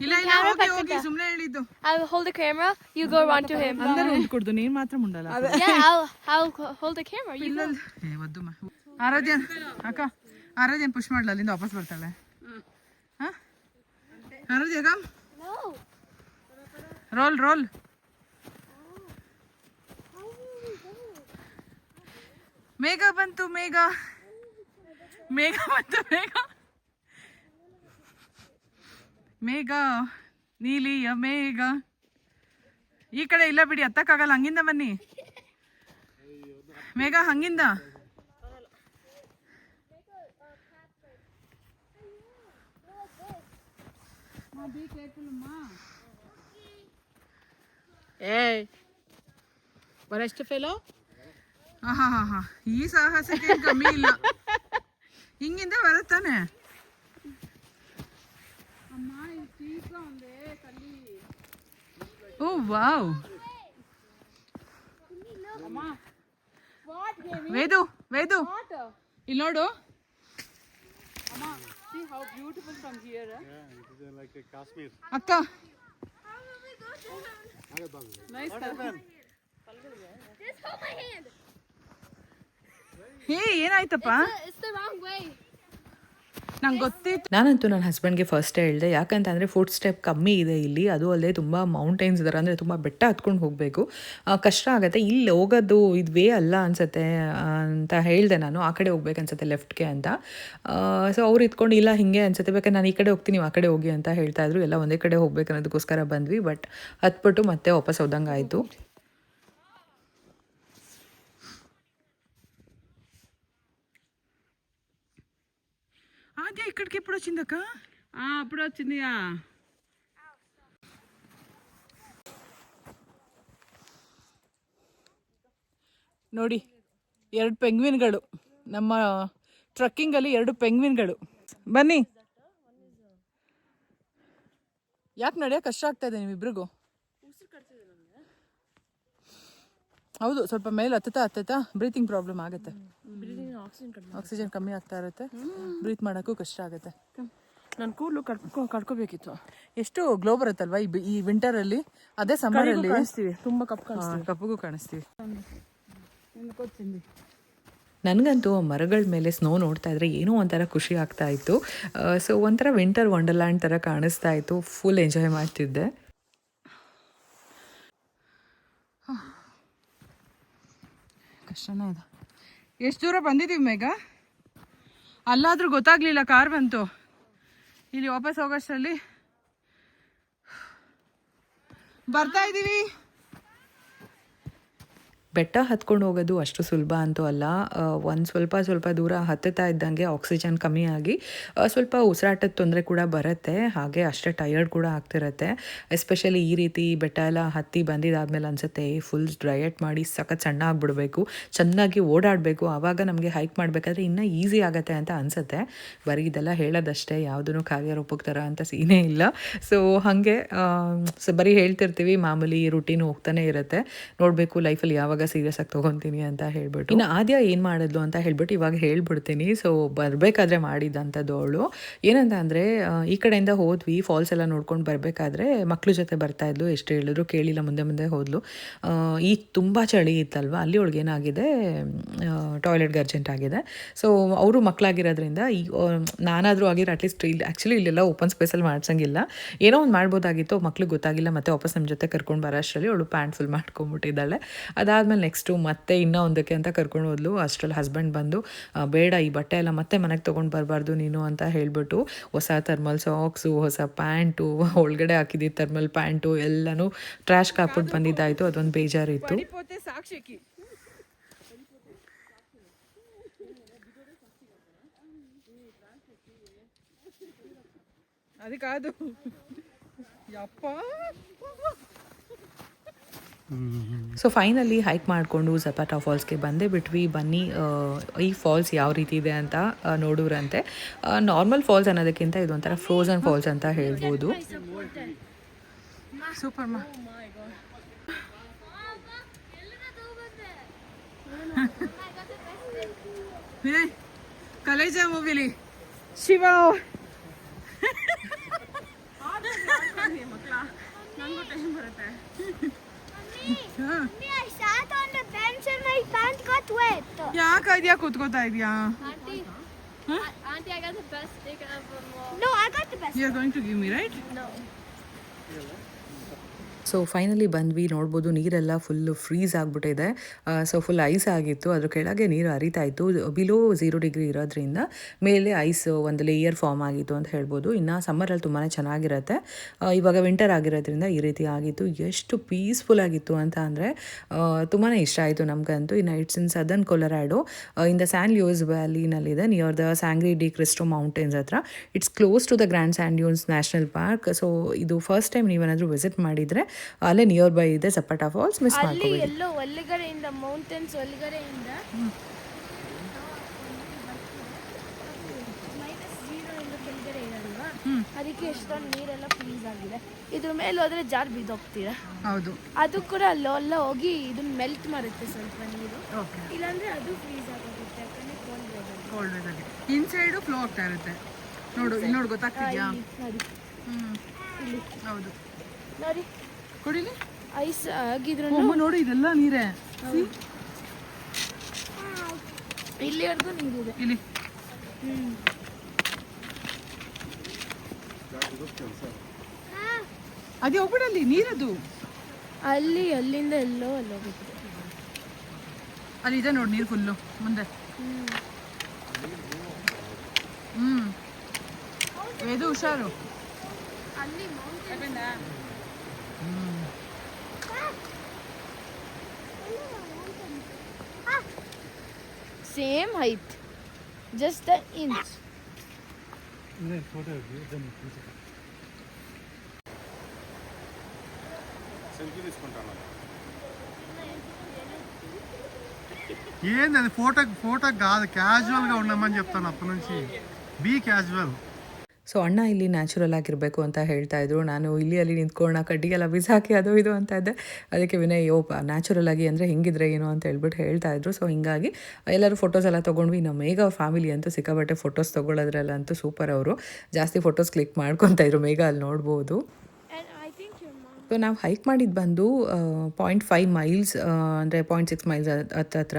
S3: ఇలా ఇలా ಹೋಗಿ ಹೋಗಿ ಸುಮ್ಮನೆ ಹೇಳಿದ್ದು.
S2: I'll hold the camera. You go run to him.
S3: అందరూ ఉండకూడదు, నేను మాత్రం ఉండాలి.
S2: Yeah, I'll hold the camera. You go.
S3: వద్దు ಆರಾಧ್ಯನ್ ಅಕ್ಕ, ಆರಾಧ್ಯನ್ ಪುಷ್ ಮಾಡ್ಲ, ಅಲ್ಲಿಂದ ವಾಪಸ್ ಬರ್ತಾಳೆ. Aaradhya come,
S2: No.
S3: Roll roll. Megha ಬಂತು, ಮೇಘ ಮೇಘ ಬಂತು, ಮೇಘ ಮೇಘ ನೀಲಿಯ ಮೇಘ. ಈ ಕಡೆ ಇಲ್ಲ ಬಿಡಿ, ಹತ್ತಕ್ಕಾಗಲ್ಲ, ಹಂಗಿಂದ ಬನ್ನಿ ಮೇಘ, ಹಂಗಿಂದ.
S5: ಏಯ್ ಬರೆಸ್ಟ್ ಫೆಲೋ.
S3: ಹಾ, ಈ ಸಾಹಸಕ್ಕೆ ಏನ್ ಕಮ್ಮಿ ಇಲ್ಲ. ಹಿಂಗಿಂದ ಬರುತ್ತಾನೆ. ಓ ವಾವ್. ವೇದು ವೇದು ಇಲ್ಲಿ ನೋಡು. ಅಕ್ಕ
S2: Just hold my hand.
S3: ಹೇ ಏನಾಯ್ತಪ್ಪ?
S2: It's the wrong way.
S3: ನಂಗೆ ಗೊತ್ತಿತ್ತು.
S1: ನಾನಂತೂ ನನ್ನ ಹಸ್ಬೆಂಡ್ಗೆ ಫಸ್ಟ್ ಹೇಳಿದೆ, ಯಾಕಂತಂದರೆ ಫುಡ್ ಸ್ಟೆಪ್ ಕಮ್ಮಿ ಇದೆ ಇಲ್ಲಿ, ಅದು ಅಲ್ಲದೆ ತುಂಬ ಮೌಂಟೇನ್ಸ್ ಇದ್ದಾರೆ, ಅಂದರೆ ತುಂಬ ಬೆಟ್ಟ ಹತ್ಕೊಂಡು ಹೋಗಬೇಕು, ಕಷ್ಟ ಆಗುತ್ತೆ, ಇಲ್ಲಿ ಹೋಗೋದು ಇದು ವೇ ಅಲ್ಲ ಅನಿಸುತ್ತೆ ಅಂತ ಹೇಳಿದೆ ನಾನು. ಆ ಕಡೆ ಹೋಗ್ಬೇಕು ಅನ್ಸುತ್ತೆ ಲೆಫ್ಟ್ಗೆ ಅಂತ. ಸೊ ಅವ್ರು ಇದ್ಕೊಂಡು ಇಲ್ಲ ಹಿಂಗೆ ಅನ್ಸುತ್ತೆ, ಬೇಕಾದ್ರೆ ನಾನು ಈ ಕಡೆ ಹೋಗ್ತೀನಿ, ನೀವು ಆ ಕಡೆ ಹೋಗಿ ಅಂತ ಹೇಳ್ತಾಯಿದ್ರು. ಎಲ್ಲ ಒಂದೇ ಕಡೆ ಹೋಗ್ಬೇಕು ಅನ್ನೋದಕ್ಕೋಸ್ಕರ ಬಂದ್ವಿ, ಬಟ್ ಹತ್ಬಿಟ್ಟು ಮತ್ತೆ ವಾಪಸ್ ಹೋದಂಗೆ ಆಯಿತು.
S3: అదే ఇక్కడికి ఎప్పుడు వచ్చిందక్క?
S5: అప్పుడు వచ్చిందియా.
S3: ನೋಡಿ, 2 ಪೆಂಗ್ವಿನ್ಗಳು ನಮ್ಮ ಟ್ರಕ್ಕಿಂಗಲ್ಲಿ, 2 ಪೆಂಗ್ವಿನ್ಗಳು. ಬನ್ನಿ. ಯಾಕೆ ನಡೆಯೋಕೆ ಕಷ್ಟ ಆಗ್ತಾ ಇದೆ ನಿಮ್ಮಿಬ್ರಿಗೂ? ಹೌದು, ಸ್ವಲ್ಪ ಮೇಲೆ ಹತ್ತುತ್ತಾ ಬ್ರೀತಿಂಗ್ ಪ್ರಾಬ್ಲಮ್ ಆಗುತ್ತೆ, ಆಕ್ಸಿಜನ್ ಕಮ್ಮಿ ಆಗ್ತಾ ಇರುತ್ತೆ, ಬ್ರೀತ್ ಮಾಡೋಕ್ಕೂ ಕಷ್ಟ ಆಗುತ್ತೆ.
S5: ನನ್ನ ಕೂದಲು ಕಡ್ಕೋಬೇಕಿತ್ತು.
S3: ಎಷ್ಟು ಗ್ಲೋ ಬರುತ್ತಲ್ವಾ ಈ ವಿಂಟರಲ್ಲಿ, ಅದೇ ಸಮ್ಮರಲ್ಲಿ
S5: ಕಾಣಿಸ್ತೀವಿ, ತುಂಬ
S3: ಕಪ್ಪಗೂ ಕಾಣಿಸ್ತೀವಿ.
S1: ನನಗಂತೂ ಮರಗಳ ಮೇಲೆ ಸ್ನೋ ನೋಡ್ತಾ ಇದ್ರೆ ಏನೋ ಒಂಥರ ಖುಷಿ ಆಗ್ತಾ ಇತ್ತು. ಸೊ ಒಂಥರ ವಿಂಟರ್ ವಂಡರ್ಲ್ಯಾಂಡ್ ಥರ ಕಾಣಿಸ್ತಾ ಇತ್ತು, ಫುಲ್ ಎಂಜಾಯ್ ಮಾಡ್ತಿದ್ದೆ.
S3: ಕಷ್ಟನೇ ಇದೆ. ಎಷ್ಟು ದೂರ ಬಂದಿದ್ದೀವಿ ಮೇಘ? ಅಲ್ಲಾದರೂ ಗೊತ್ತಾಗ್ಲಿಲ್ಲ, ಕಾರ್ ಬಂತು. ಇಲ್ಲಿ ವಾಪಸ್ ಹೋಗೋಷ್ಟರಲ್ಲಿ ಬರ್ತಾ ಇದ್ದೀವಿ.
S1: ಬೆಟ್ಟ ಹತ್ಕೊಂಡು ಹೋಗೋದು ಅಷ್ಟು ಸುಲಭ ಅಂತೂ ಅಲ್ಲ. ಒಂದು ಸ್ವಲ್ಪ ದೂರ ಹತ್ತುತ್ತಾ ಇದ್ದಂಗೆ ಆಕ್ಸಿಜನ್ ಕಮ್ಮಿ ಆಗಿ ಸ್ವಲ್ಪ ಉಸಿರಾಟದ ತೊಂದರೆ ಕೂಡ ಬರುತ್ತೆ, ಹಾಗೆ ಅಷ್ಟೇ ಟಯರ್ಡ್ ಕೂಡ ಆಗ್ತಿರುತ್ತೆ. ಎಸ್ಪೆಷಲಿ ಈ ರೀತಿ ಬೆಟ್ಟ ಎಲ್ಲ ಹತ್ತಿ ಬಂದಿದ್ದಾದ್ಮೇಲೆ ಅನಿಸುತ್ತೆ ಫುಲ್ ಡಯಟ್ ಮಾಡಿ ಸಖತ್ ಸಣ್ಣ ಆಗಿಬಿಡ್ಬೇಕು, ಚೆನ್ನಾಗಿ ಓಡಾಡಬೇಕು, ಆವಾಗ ನಮಗೆ ಹೈಕ್ ಮಾಡಬೇಕಾದ್ರೆ ಇನ್ನೂ ಈಸಿ ಆಗುತ್ತೆ ಅಂತ ಅನಿಸುತ್ತೆ. ಬರೀ ಇದೆಲ್ಲ ಹೇಳೋದಷ್ಟೇ, ಯಾವುದೂ ಕಾರ್ಯರೂಪಕ್ಕೆ ಥರ ಅಂತ ಸೀನೇ ಇಲ್ಲ. ಸೊ ಹಾಗೆ ಬರೀ ಹೇಳ್ತಿರ್ತೀವಿ, ಮಾಮೂಲಿ ರೂಟೀನ್ ಹೋಗ್ತಾನೆ ಇರುತ್ತೆ. ನೋಡಬೇಕು ಲೈಫಲ್ಲಿ ಯಾವಾಗ ಸೀರಿಯಸ್ ಆಗಿ ತೊಗೊತೀನಿ ಅಂತ ಹೇಳ್ಬಿಟ್ಟು. ಇನ್ನು ಆದ್ಯ ಏನು ಮಾಡಿದ್ಲು ಅಂತ ಹೇಳ್ಬಿಟ್ಟು ಇವಾಗ ಹೇಳ್ಬಿಡ್ತೀನಿ. ಸೊ ಬರಬೇಕಾದ್ರೆ ಮಾಡಿದ್ದಂಥದ್ದು ಅವಳು ಏನಂತ ಅಂದರೆ, ಈ ಕಡೆಯಿಂದ ಹೋದ್ವಿ, ಫಾಲ್ಸ್ ಎಲ್ಲ ನೋಡ್ಕೊಂಡು ಬರಬೇಕಾದ್ರೆ ಮಕ್ಳ ಜೊತೆ ಬರ್ತಾಯಿದ್ಲು, ಎಷ್ಟು ಹೇಳಿದ್ರು ಕೇಳಿಲ್ಲ, ಮುಂದೆ ಹೋದ್ಲು. ಈಗ ತುಂಬ ಚಳಿ ಇತ್ತಲ್ವ, ಅಲ್ಲಿ ಒಳಗೆ ಏನಾಗಿದೆ, ಟಾಯ್ಲೆಟ್ಗೆ ಅರ್ಜೆಂಟ್ ಆಗಿದೆ. ಸೊ ಅವರು ಮಕ್ಕಳಾಗಿರೋದ್ರಿಂದ ಈಗ ನಾನಾದರೂ ಆಗಿರೋ ಅಟ್ಲೀಸ್ಟ್ ಇಲ್ಲಿ ಆ್ಯಕ್ಚುಲಿ ಇಲ್ಲೆಲ್ಲ ಓಪನ್ ಸ್ಪೇಸಲ್ಲಿ ಮಾಡ್ಸಂಗಿಲ್ಲ, ಏನೋ ಒಂದು ಮಾಡ್ಬೋದಾಗಿತ್ತು, ಮಕ್ಳಿಗೆ ಗೊತ್ತಾಗಿಲ್ಲ. ಮತ್ತೆ ವಾಪಸ್ ನಮ್ಮ ಜೊತೆ ಕರ್ಕೊಂಡು ಬರೋ ಅಷ್ಟರಲ್ಲಿ ಅವಳು ಪ್ಯಾಂಟ್ ಫುಲ್ ಮಾಡ್ಕೊಂಬಿಟ್ಟಿದ್ದಾಳೆ. ಅದಾದಮೇಲೆ ನೆಕ್ಸ್ಟು ಮತ್ತೆ ಇನ್ನೂ ಒಂದಕ್ಕೆ ಅಂತ ಕರ್ಕೊಂಡು ಹೋದ್ಲು. ಅಷ್ಟರಲ್ಲಿ ಹಸ್ಬೆಂಡ್ ಬಂದು, ಬೇಡ ಈ ಬಟ್ಟೆ ಎಲ್ಲ ಮತ್ತೆ ಮನೆಗೆ ತೊಗೊಂಡು ಬರಬಾರ್ದು ನೀನು ಅಂತ ಹೇಳ್ಬಿಟ್ಟು ಹೊಸ ಥರ್ಮಲ್ ಸಾಕ್ಸು, ಹೊಸ ಪ್ಯಾಂಟು, ಒಳಗಡೆ ಹಾಕಿದ್ದು ಥರ್ಮಲ್ ಪ್ಯಾಂಟು ಎಲ್ಲನೂ ಟ್ರ್ಯಾಶ್ಗೆ ಹಾಕ್ಬಿಟ್ಟು ಬಂದಿದ್ದಾಯಿತು. ಅದೊಂದು ಬೇಜಾರಿತ್ತು.
S3: ಸಾಕ್ಷಿಕಿ అది కాదు ಯಪ್ಪ.
S1: ಸೊ ಫೈನಲಿ ಹೈಕ್ ಮಾಡಿಕೊಂಡು ಝಪಾಟಾ ಫಾಲ್ಸ್ಗೆ ಬಂದೇ ಬಿಟ್ವಿ. ಬನ್ನಿ ಈ ಫಾಲ್ಸ್ ಯಾವ ರೀತಿ ಇದೆ ಅಂತ ನೋಡೋರಂತೆ. ನಾರ್ಮಲ್ ಫಾಲ್ಸ್ ಅನ್ನೋದಕ್ಕಿಂತ ಇದೊಂಥರ ಫ್ರೋಝನ್ ಫಾಲ್ಸ್ ಅಂತ ಹೇಳ್ಬೋದು.
S3: ಸೂಪರ್ ಮಾ. ಕಲೇಜ ಮೂವಿಲಿ ಶಿವ
S5: ನಂಗೂ ಟೈಮ್ ಬರುತ್ತೆ.
S2: I sat on the bench and my pants got wet.
S3: ಯಾಕೆ ಇದೆಯಾ ಕೂತ್ಕೋತಾ ಇದೆಯಾ?
S2: Auntie, I got the best steak ever. No, I got the best.
S3: You are going to give me right?
S2: No.
S1: So finally ಬಂದ್ವಿ. ನೋಡ್ಬೋದು ನೀರೆಲ್ಲ full freeze ಆಗಿಬಿಟ್ಟಿದೆ. So full ice ಆಗಿತ್ತು. ಅದ್ರ ಕೆಳಗೆ ನೀರು ಹರಿತಾ ಇತ್ತು. ಬಿಲೋ 0 ಡಿಗ್ರಿ ಇರೋದ್ರಿಂದ ಮೇಲೆ ಐಸ್ ಒಂದು ಲೇಯರ್ ಫಾರ್ಮ್ ಆಗಿತ್ತು ಅಂತ ಹೇಳ್ಬೋದು. ಇನ್ನು ಸಮ್ಮರಲ್ಲಿ ತುಂಬಾ ಚೆನ್ನಾಗಿರುತ್ತೆ. ಇವಾಗ ವಿಂಟರ್ ಆಗಿರೋದ್ರಿಂದ ಈ ರೀತಿ ಆಗಿತ್ತು. ಎಷ್ಟು ಪೀಸ್ಫುಲ್ ಆಗಿತ್ತು ಅಂತ ಅಂದರೆ ತುಂಬಾ ಇಷ್ಟ ಆಯಿತು ನಮಗಂತೂ. ಇನ್ನು it's in southern Colorado in the San Luis ವ್ಯಾಲಿನಲ್ಲಿದೆ, near the Sangre de Cristo Mountains ಹತ್ರ. It's close to the Grand Sand Dunes National Park. So ಇದು ಫಸ್ಟ್ ಟೈಮ್ ನೀವೇನಾದರೂ ವಿಸಿಟ್ ಮಾಡಿದರೆ ಅಲ್ಲೇ ನಿಯರ್ ಬೈ ಇದೆ ಜಪಾಟಾ ಫಾಲ್ಸ್. ಮಿಸ್
S2: ಅಲ್ಲಿ
S1: ಮಾಡ್ಕೋಬೇಡಿ.
S2: ಎಲ್ಲೋ ಒಳಗಡೆಯಿಂದ ಮೌಂಟೇನ್ಸ್ ಒಳಗಡೆಯಿಂದ -0 ಇಂದ ಕೆಳಗಡೆ ಇರಲ್ವಾ, ಅದಕ್ಕೆ ಎಷ್ಟೊಂದು ನೀರೆಲ್ಲ ಫ್ರೀಸ್ ಆಗಿದೆ. ಇದ್ರ ಮೇಲೆ ಹೋದ್ರೆ ಜಾರ್ ಬಿದ್ದೋಗ್ತೀರಾ.
S3: ಹೌದು.
S2: ಅದು ಕೂಡ ಅಲ್ಲ ಹೋಗಿ ಇದನ್ನ ಮೆಲ್ಟ್ ಮಾಡುತ್ತೆ ಸ್ವಲ್ಪ ನೀರು. ಇಲ್ಲಾಂದ್ರೆ ಅದು ಫ್ರೀಸ್ ಆಗೋಗುತ್ತೆ ಯಾಕಂದ್ರೆ
S3: ಕೋಲ್ಡ್ ವೆದರ್ಗೆ ಇನ್ಸೈಡು ಫ್ಲೋ ಆಗ್ತಾ ಇರುತ್ತೆ. ನೋಡು ಇಲ್ಲಿ ನೋಡಿ ಗೊತ್ತಾಗ್ತಿದ್ಯಾ?
S2: ನೋಡಿ
S3: ಇಲ್ಲಿ ಹೌದು
S2: ನೋಡಿ
S3: ಕೊಡಿಲಿ
S2: ಐಸ್ ಆಗಿದ್ರು
S3: ನೋಡಿ ಇದೆಲ್ಲ ನೀರೇ.
S2: ಇಲ್ಲಿವರೆಗೂ ನೀರಿದೆ.
S3: ಇಲ್ಲಿ ಅದೇ ಹೋಗ್ಬಿಡಲ್ಲಿ ನೀರದು.
S2: ಅಲ್ಲಿಂದ ಎಲ್ಲೋ ಅಲ್ಲೋಗುತ್ತೆ.
S3: ಅಲ್ಲಿ ಇದೆ ನೋಡಿ ನೀರು ಫುಲ್ಲು ಮುಂದೆ. ಇದು ಹುಷಾರು.
S2: ಅಲ್ಲಿ same height, just an inch.
S4: ఏంది ఫోటో కాదు, క్యాజువల్గా ఉండమని చెప్తాను అప్పటి నుంచి. Be casual.
S1: ಸೊ ಅಣ್ಣ ಇಲ್ಲಿ ನ್ಯಾಚುರಲ್ ಆಗಿರಬೇಕು ಅಂತ ಹೇಳ್ತಾ ಇದ್ರು. ನಾನು ಅಲ್ಲಿ ನಿಂತ್ಕೊಳ್ಳೋಣ, ಕಡ್ಡಿಗೆಲ್ಲ ಬಿಸಾಕಿ ಅದು ಇದು ಅಂತ ಇದ್ದೆ. ಅದಕ್ಕೆ ವಿನಯ್ ನ್ಯಾಚುರಲ್ ಆಗಿ ಅಂದರೆ ಹೆಂಗಿದ್ರೆ ಏನು ಅಂತ ಹೇಳ್ಬಿಟ್ಟು ಹೇಳ್ತಾ ಇದ್ರು. ಸೊ ಹಿಂಗಾಗಿ ಎಲ್ಲರೂ ಫೋಟೋಸ್ ಎಲ್ಲ ತೊಗೊಂಡ್ವಿ. ನಮ್ಮ ಮೇಘ ಫ್ಯಾಮಿಲಿ ಅಂತೂ ಸಿಕ್ಕಾಬಟ್ಟೆ ಫೋಟೋಸ್ ತೊಗೊಳೋದ್ರಲ್ಲಂತೂ ಸೂಪರ್. ಅವರು ಜಾಸ್ತಿ ಫೋಟೋಸ್ ಕ್ಲಿಕ್ ಮಾಡ್ಕೊತಾ ಇದ್ರು. ಮೇಘ ಅಲ್ಲಿ ನೋಡ್ಬೋದು. ಸೊ ನಾವು ಹೈಕ್ ಮಾಡಿದ್ದು ಬಂದು 0.5 ಮೈಲ್ಸ್ ಅಂದರೆ 0.6 ಮೈಲ್ಸ್ ಹತ್ರ.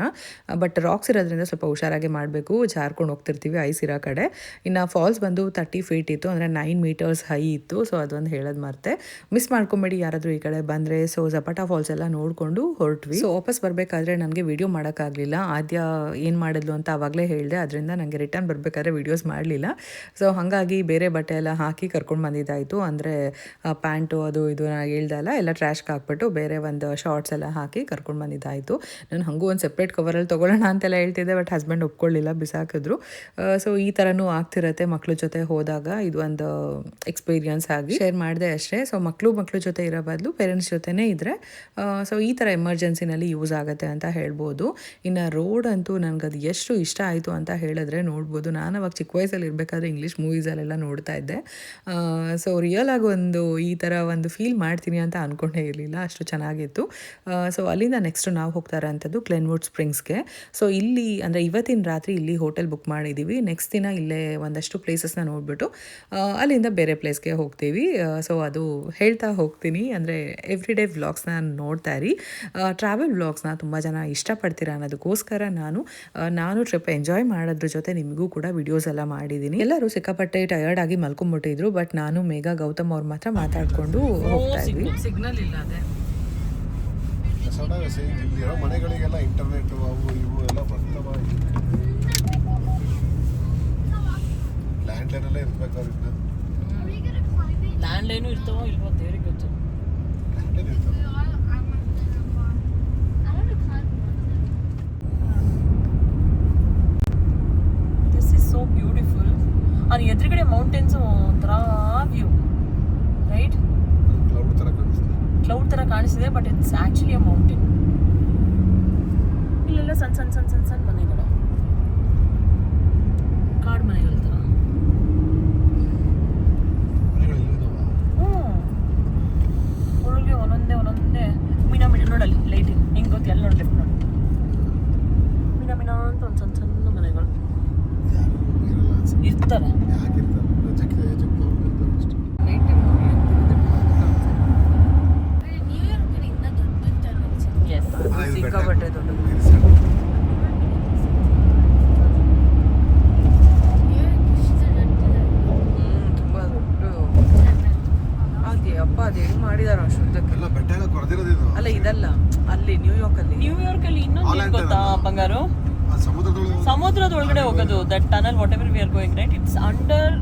S1: ಬಟ್ ರಾಕ್ಸ್ ಇರೋದ್ರಿಂದ ಸ್ವಲ್ಪ ಹುಷಾರಾಗಿ ಮಾಡಬೇಕು, ಜಾರ್ಕೊಂಡು ಹೋಗ್ತಿರ್ತೀವಿ ಐಸ್ ಇರೋ ಕಡೆ. ಇನ್ನು ಫಾಲ್ಸ್ ಬಂದು 30 ಫೀಟ್ ಇತ್ತು, ಅಂದರೆ 9 ಮೀಟರ್ಸ್ ಹೈ ಇತ್ತು. ಸೊ ಅದೊಂದು ಹೇಳೋದು ಮರ್ತೆ. ಮಿಸ್ ಮಾಡ್ಕೊಂಬೇಡಿ ಯಾರಾದರೂ ಈ ಕಡೆ ಬಂದರೆ. ಸೊ ಜಪಾಟಾ ಫಾಲ್ಸ್ ಎಲ್ಲ ನೋಡಿಕೊಂಡು ಹೊರಟ್ವಿ. ಸೊ ವಾಪಸ್ ಬರಬೇಕಾದ್ರೆ ನನಗೆ ವೀಡಿಯೋ ಮಾಡೋಕ್ಕಾಗಲಿಲ್ಲ. ಆದ್ಯ ಏನು ಮಾಡಿದ್ಲು ಅಂತ ಆವಾಗಲೇ ಹೇಳಿದೆ, ಅದರಿಂದ ನನಗೆ ರಿಟರ್ನ್ ಬರಬೇಕಾದ್ರೆ ವೀಡಿಯೋಸ್ ಮಾಡಲಿಲ್ಲ. ಸೊ ಹಾಗಾಗಿ ಬೇರೆ ಬಟ್ಟೆ ಎಲ್ಲ ಹಾಕಿ ಕರ್ಕೊಂಡು ಬಂದಿದ್ದಾಯಿತು. ಅಂದರೆ ಪ್ಯಾಂಟು ಅದು ಇದು ಹೇಳ್ದಲ್ಲ ಎಲ್ಲ ಟ್ರ್ಯಾಶ್ಗೆ ಹಾಕ್ಬಿಟ್ಟು ಬೇರೆ ಒಂದು ಶಾರ್ಟ್ಸ್ ಎಲ್ಲ ಹಾಕಿ ಕರ್ಕೊಂಡು ಬಂದಿದ್ದಾಯಿತು. ನಾನು ಹಾಗೂ ಒಂದು ಸೆಪ್ರೇಟ್ ಕವರಲ್ಲಿ ತೊಗೊಳ್ಳೋಣ ಅಂತೆಲ್ಲ ಹೇಳ್ತಿದ್ದೆ, ಬಟ್ ಹಸ್ಬೆಂಡ್ ಒಪ್ಕೊಳ್ಳಿಲ್ಲ, ಬಿಸಾಕಿದ್ರು. ಸೊ ಈ ಥರನೂ ಆಗ್ತಿರತ್ತೆ ಮಕ್ಳ ಜೊತೆ ಹೋದಾಗ. ಇದು ಒಂದು ಎಕ್ಸ್ಪೀರಿಯನ್ಸ್ ಆಗಿ ಶೇರ್ ಮಾಡಿದೆ ಅಷ್ಟೇ. ಸೊ ಮಕ್ಕಳು ಜೊತೆ ಇರೋ ಬದಲು ಪೇರೆಂಟ್ಸ್ ಜೊತೆನೇ ಇದ್ದರೆ ಸೊ ಈ ಥರ ಎಮರ್ಜೆನ್ಸಿನಲ್ಲಿ ಯೂಸ್ ಆಗುತ್ತೆ ಅಂತ ಹೇಳ್ಬೋದು. ಇನ್ನು ರೋಡ್ ಅಂತೂ ನನಗದು ಎಷ್ಟು ಇಷ್ಟ ಆಯಿತು ಅಂತ ಹೇಳಿದ್ರೆ ನೋಡ್ಬೋದು. ನಾನು ಅವಾಗ ಚಿಕ್ಕ ವಯಸ್ಸಲ್ಲಿ ಇರಬೇಕಾದ್ರೆ ಇಂಗ್ಲೀಷ್ ಮೂವೀಸಲ್ಲೆಲ್ಲ ನೋಡ್ತಾ ಇದ್ದೆ. ಸೊ ರಿಯಲ್ ಆಗಿ ಒಂದು ಈ ಥರ ಒಂದು ಫೀಲ್ ಮಾಡ್ತೀನಿ ಅಂತ ಅಂದ್ಕೊಂಡೇ ಇರಲಿಲ್ಲ, ಅಷ್ಟು ಚೆನ್ನಾಗಿತ್ತು. ಸೊ ಅಲ್ಲಿಂದ ನೆಕ್ಸ್ಟ್ ನಾವು ಹೋಗ್ತಾ ಇರೋಂಥದ್ದು ಗ್ಲೆನ್ವುಡ್ ಸ್ಪ್ರಿಂಗ್ಸ್ಗೆ. ಸೊ ಇಲ್ಲಿ ಅಂದರೆ ಇವತ್ತಿನ ರಾತ್ರಿ ಇಲ್ಲಿ ಹೋಟೆಲ್ ಬುಕ್ ಮಾಡಿದ್ದೀವಿ. ನೆಕ್ಸ್ಟ್ ದಿನ ಇಲ್ಲೇ ಒಂದಷ್ಟು ಪ್ಲೇಸಸ್ನ ನೋಡಿಬಿಟ್ಟು ಅಲ್ಲಿಂದ ಬೇರೆ ಪ್ಲೇಸ್ಗೆ ಹೋಗ್ತೀವಿ. ಸೊ ಅದು ಹೇಳ್ತಾ ಹೋಗ್ತೀನಿ. ಅಂದರೆ ಎವ್ರಿ ಡೇ ವ್ಲಾಗ್ಸ್ನ ನೋಡ್ತಾ ಇರಿ. ಟ್ರಾವೆಲ್ ವ್ಲಾಗ್ಸ್ನ ತುಂಬ ಜನ ಇಷ್ಟಪಡ್ತೀರಾ ಅನ್ನೋದಕ್ಕೋಸ್ಕರ ನಾನು ಟ್ರಿಪ್ ಎಂಜಾಯ್ ಮಾಡೋದ್ರ ಜೊತೆ ನಿಮಗೂ ಕೂಡ ವಿಡಿಯೋಸ್ ಎಲ್ಲ ಮಾಡಿದ್ದೀನಿ. ಎಲ್ಲರೂ ಸಿಕ್ಕಾಪಟ್ಟೆ ಟಯರ್ಡ್ ಆಗಿ ಮಲ್ಕೊಂಡ್ಬಿಟ್ಟಿದ್ರು. ಬಟ್ ನಾನು ಮೇಘಾ ಗೌತಮ್ ಅವ್ರು ಮಾತ್ರ ಮಾತಾಡಿಕೊಂಡು ಹೋಗ್ತಾ ಇದ್ವಿ.
S3: ಸಿಗ್ನಲ್ ಇಲ್ಲ ಅದೇ
S4: ಇಲ್ಲಿರೋ ಮನೆಗಳಿಗೆಲ್ಲ ಇಂಟರ್ನೆಟ್ ಅವು ಇವು ಎಲ್ಲ ಬರ್ತಾವ. ಲ್ಯಾಂಡ್ ಲೈನಲ್ಲೇ ಇರ್ಬೇಕಾದ್ರೆ
S5: ಲ್ಯಾಂಡ್ ಲೈನು ಇರ್ತಾವೋ ಇಲ್ವೋ ದೇವ್ರಿಗೆ ಗೊತ್ತು.
S4: ಲ್ಯಾಂಡ್ ಲೈನ್ ಇರ್ತವೆ.
S5: This is so beautiful. ಅದು ಎದುರುಗಡೆ ಮೌಂಟೇನ್ಸ್ ಒಂಥರ ವ್ಯೂ, ರೈಟ್? ಕ್ಲೌಡ್ ಥರ ಕಾಣಿಸ್ತಿದೆ, but it's actually a mountain. ಇಲ್ಲೆಲ್ಲ ಸಣ್ಣ ಮನೆಗಳು, ಕಾಡು ಮನೆಗಳ ಥರ. ಒಳಗೆ ಒಂದೊಂದೇ ಮಿನ ನೋಡಲ್ಲಿ ಲೈಟ್ ಹಿಂಗೆ ಗೊತ್ತು ಎಲ್ಲ ನೋಡಿ ಲೆಫ್ಟ್ ನೋಡಿ ಮಿನ ಅಂತ ಒಂದು ಸಣ್ಣ ಮನೆಗಳು. ಸಮುದ್ರದ ಒಳಗಡೆ ಹೋಗೋದು. That tunnel what ever we are going right, it's under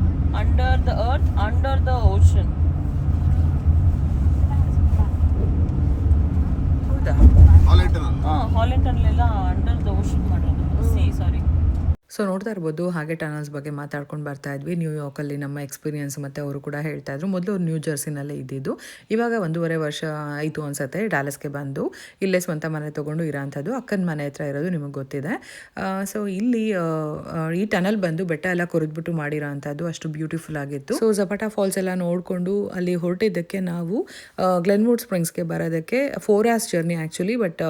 S5: the earth, under the ocean.
S1: ಹೌದಾ?
S5: ಹಾಲೆಂಡ್ ಟನಲ್ ಎಲ್ಲ ಅಂಡರ್ ದ ಓಷನ್ ಮಾಡೋದು. ಸಾರಿ.
S1: ಸೊ ನೋಡ್ತಾ ಇರ್ಬೋದು, ಹಾಗೆ ಟನಲ್ಸ್ ಬಗ್ಗೆ ಮಾತಾಡ್ಕೊಂಡು ಬರ್ತಾ ಇದ್ವಿ. ನ್ಯೂಯಾರ್ಕಲ್ಲಿ ನಮ್ಮ ಎಕ್ಸ್ಪೀರಿಯನ್ಸ್ ಮತ್ತು ಅವರು ಕೂಡ ಹೇಳ್ತಾ ಇದ್ರು. ಮೊದಲು ಅವ್ರು ನ್ಯೂ ಜರ್ಸಿನಲ್ಲೇ ಇದ್ದಿದ್ದು, ಇವಾಗ 1.5 ವರ್ಷ ಆಯಿತು ಅನ್ಸುತ್ತೆ ಡಾಲಸ್ಗೆ ಬಂದು ಇಲ್ಲೇ ಸ್ವಂತ ಮನೆ ತೊಗೊಂಡು ಇರೋಂಥದ್ದು. ಅಕ್ಕನ ಮನೆ ಹತ್ರ ಇರೋದು ನಿಮಗೆ ಗೊತ್ತಿದೆ. ಸೊ ಇಲ್ಲಿ ಈ ಟನಲ್ ಬಂದು ಬೆಟ್ಟ ಎಲ್ಲ ಕೊರೆದ್ಬಿಟ್ಟು ಮಾಡಿರೋ ಅಂಥದ್ದು, ಅಷ್ಟು ಬ್ಯೂಟಿಫುಲ್ ಆಗಿತ್ತು. ಸೊ ಜಪಾಟಾ ಫಾಲ್ಸ್ ಎಲ್ಲ ನೋಡಿಕೊಂಡು ಅಲ್ಲಿ ಹೊರಟಿದ್ದಕ್ಕೆ ನಾವು ಗ್ಲೆನ್ವುಡ್ ಸ್ಪ್ರಿಂಗ್ಸ್ಗೆ ಬರೋದಕ್ಕೆ 4 hours journey actually, but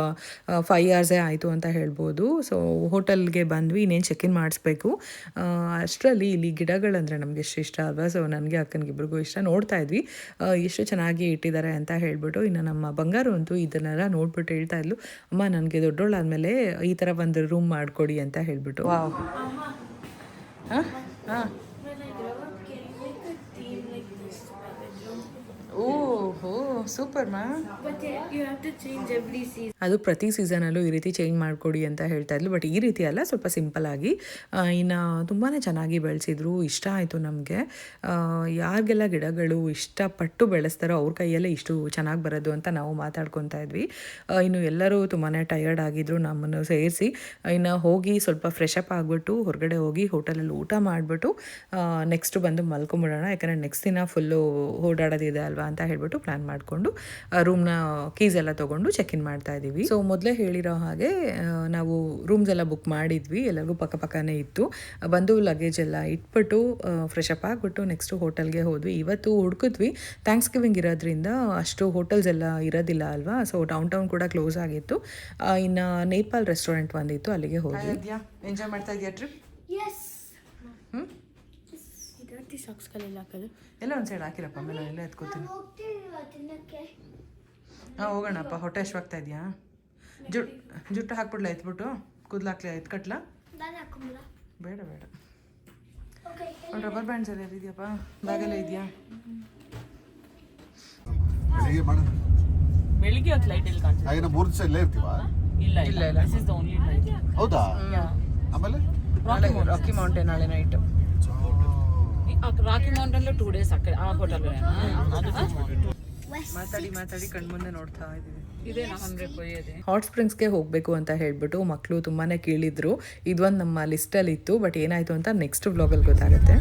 S1: 5 hours ಆಯಿತು ಅಂತ ಹೇಳ್ಬೋದು. ಸೊ ಹೋಟೆಲ್ಗೆ ಬಂದ್ವಿ, ಇನ್ನೇನು ಚೆಕ್ ಇನ್ ಮಾಡಿಸ್ಬೇಕು. ಅಷ್ಟರಲ್ಲಿ ಇಲ್ಲಿ ಗಿಡಗಳಂದರೆ ನಮಗೆ ಎಷ್ಟು ಇಷ್ಟ ಅಲ್ವಾ. ಸೊ ನನಗೆ ಅಕ್ಕನಿಗೆ ಇಬ್ರಿಗೂ ಇಷ್ಟ. ನೋಡ್ತಾ ಇದ್ವಿ ಎಷ್ಟು ಚೆನ್ನಾಗಿ ಇಟ್ಟಿದ್ದಾರೆ ಅಂತ ಹೇಳ್ಬಿಟ್ಟು. ಇನ್ನು ನಮ್ಮ ಬಂಗಾರು ಅಂತೂ ಇದನ್ನೆಲ್ಲ ನೋಡ್ಬಿಟ್ಟು ಹೇಳ್ತಾ ಇದ್ಲು, ಅಮ್ಮ ನನಗೆ ದೊಡ್ಡೋಳಾದ್ಮೇಲೆ ಈ ಥರ ಒಂದು ರೂಮ್ ಮಾಡಿಕೊಡಿ ಅಂತ ಹೇಳ್ಬಿಟ್ಟು. ವಾವ್. ಹಾಂ ಹಾಂ. ಓಹೋ ಸೂಪರ್ ಮಾ. ಅದು ಪ್ರತಿ ಸೀಸನಲ್ಲೂ ಈ ರೀತಿ ಚೇಂಜ್ ಮಾಡಿಕೊಡಿ ಅಂತ ಹೇಳ್ತಾ ಇದ್ಲು. ಬಟ್ ಈ ರೀತಿ ಅಲ್ಲ, ಸ್ವಲ್ಪ ಸಿಂಪಲ್ ಆಗಿ. ಇನ್ನು ತುಂಬಾ ಚೆನ್ನಾಗಿ ಬೆಳೆಸಿದ್ರು, ಇಷ್ಟ ಆಯಿತು ನಮಗೆ. ಯಾರಿಗೆಲ್ಲ ಗಿಡಗಳು ಇಷ್ಟಪಟ್ಟು ಬೆಳೆಸ್ತಾರೋ ಅವ್ರ ಕೈಯಲ್ಲೇ ಇಷ್ಟು ಚೆನ್ನಾಗಿ ಬರೋದು ಅಂತ ನಾವು ಮಾತಾಡ್ಕೊತಾ ಇದ್ವಿ. ಇನ್ನು ಎಲ್ಲರೂ ತುಂಬಾ ಟಯರ್ಡ್ ಆಗಿದ್ರು, ನಮ್ಮನ್ನು ಸೇರಿಸಿ. ಇನ್ನು ಹೋಗಿ ಸ್ವಲ್ಪ ಫ್ರೆಶ್ ಅಪ್ ಆಗಿಬಿಟ್ಟು ಹೊರಗಡೆ ಹೋಗಿ ಹೋಟೆಲಲ್ಲಿ ಊಟ ಮಾಡಿಬಿಟ್ಟು ನೆಕ್ಸ್ಟ್ ಬಂದು ಮಲ್ಕೊಂಬಿಡೋಣ. ಯಾಕಂದರೆ ನೆಕ್ಸ್ಟ್ ದಿನ ಫುಲ್ಲು ಓಡಾಡೋದಿದೆ ಅಲ್ವಾ ಅಂತ ಹೇಳ್ಬಿಟ್ಟು ಪ್ಲ್ಯಾನ್ ಮಾಡಿಕೊಂಡು ರೂಮ್ನ ಕೀಸ್ ಎಲ್ಲ ತೊಗೊಂಡು ಚೆಕ್ ಇನ್ ಮಾಡ್ತಾ ಇದ್ದೀವಿ. ಸೊ ಮೊದಲೇ ಹೇಳಿರೋ ಹಾಗೆ ನಾವು ರೂಮ್ಸ್ ಎಲ್ಲ ಬುಕ್ ಮಾಡಿದ್ವಿ, ಎಲ್ಲರಿಗೂ ಪಕ್ಕನೇ ಇತ್ತು. ಬಂದು ಲಗೇಜ್ ಎಲ್ಲ ಇಟ್ಬಿಟ್ಟು ಫ್ರೆಶ್ ಅಪ್ ಆಗಿಬಿಟ್ಟು ನೆಕ್ಸ್ಟು ಹೋಟೆಲ್ಗೆ ಹೋದ್ವಿ. ಇವತ್ತು ಹುಡುಕಿದ್ವಿ, ಥ್ಯಾಂಕ್ಸ್ ಗಿವಿಂಗ್ ಇರೋದ್ರಿಂದ ಅಷ್ಟು ಹೋಟೆಲ್ಸ್ ಎಲ್ಲ ಇರೋದಿಲ್ಲ ಅಲ್ವಾ. ಸೊ ಡೌನ್ ಟೌನ್ ಕೂಡ ಕ್ಲೋಸ್ ಆಗಿತ್ತು. ಇನ್ನು ನೇಪಾಲ್ ರೆಸ್ಟೋರೆಂಟ್ ಒಂದಿತ್ತು, ಅಲ್ಲಿಗೆ ಹೋದ್ವಿ. ಎಂಜಾಯ್ ಮಾಡ್ತಾ ಇದೆಯಾ ಟ್ರಿಪ್?
S2: ಸಾಕ್ಸ್ಗಳೆಲ್ಲ ಹಾಕೋದು
S1: ಎಲ್ಲ ಒಂದು ಸೈಡ್ ಹಾಕಿರಪ್ಪ, ಆಮೇಲೆ ಎಲ್ಲ ಎತ್ಕೋತೀನಿ. ಹಾಂ ಹೋಗೋಣಪ್ಪ. ಹೊಟ್ಟೆ ಅಶ್ವಾಗ್ತಾ ಇದೆಯಾ? ಜುಟ್ಟು ಹಾಕ್ಬಿಡ್ಲ ಎತ್ಬಿಟ್ಟು ಕೂದಲಾಕ್ಲಿ ಎತ್ಕಟ್ಲಾ? ಬೇಡ ಬೇಡ. ಒಂದು ರಬ್ಬರ್ ಬ್ಯಾಂಡ್ಸ್ ಎಲ್ಲ ಇದೆಯಪ್ಪ, ಬ್ಯಾಗೆಲ್ಲ ಇದೆಯಾ?
S5: ಬೆಳಿಗ್ಗೆ ಹೊತ್ತು ಲೈಟ್ ಎಲ್ಲಿ ಕಾಣ್ತದೆ?
S6: 3 ದಿವಸ ಇಲ್ಲೇ ಇರ್ತೀವಾ?
S5: ಇಲ್ಲ ಇಲ್ಲ ಇಲ್ಲ, this is the only night.
S6: ಹೌದಾ? ಆಮೇಲೆ
S1: ರಾಕಿ ಮೌಂಟೇನ್ ನಾಳೆ ನೈಟು.
S5: ರಾಕಿ ಮೌಂಟೇನ್ 2 days ಆ ಹೋಟೆಲ್
S1: ಮಾತಾಡಿ ಕಣ್ಮುಂದೆ ನೋಡ್ತಾ ಇದ್ದೀವಿ.
S5: ಇದೇನಾ ಹಂಗೆ ಕೊಯ್ಯೋದೆ?
S1: ಹಾಟ್ ಸ್ಪ್ರಿಂಗ್ಸ್ಗೆ ಹೋಗಬೇಕು ಅಂತ ಹೇಳ್ಬಿಟ್ಟು ಮಕ್ಕಳು ತುಂಬಾ ಕೇಳಿದ್ರು. ಇದೊಂದು ನಮ್ಮ ಲಿಸ್ಟಲ್ಲಿ ಇತ್ತು, ಬಟ್ ಏನಾಯಿತು ಅಂತ ನೆಕ್ಸ್ಟ್ ವ್ಲಾಗಲ್ಲಿ ಗೊತ್ತಾಗುತ್ತೆ.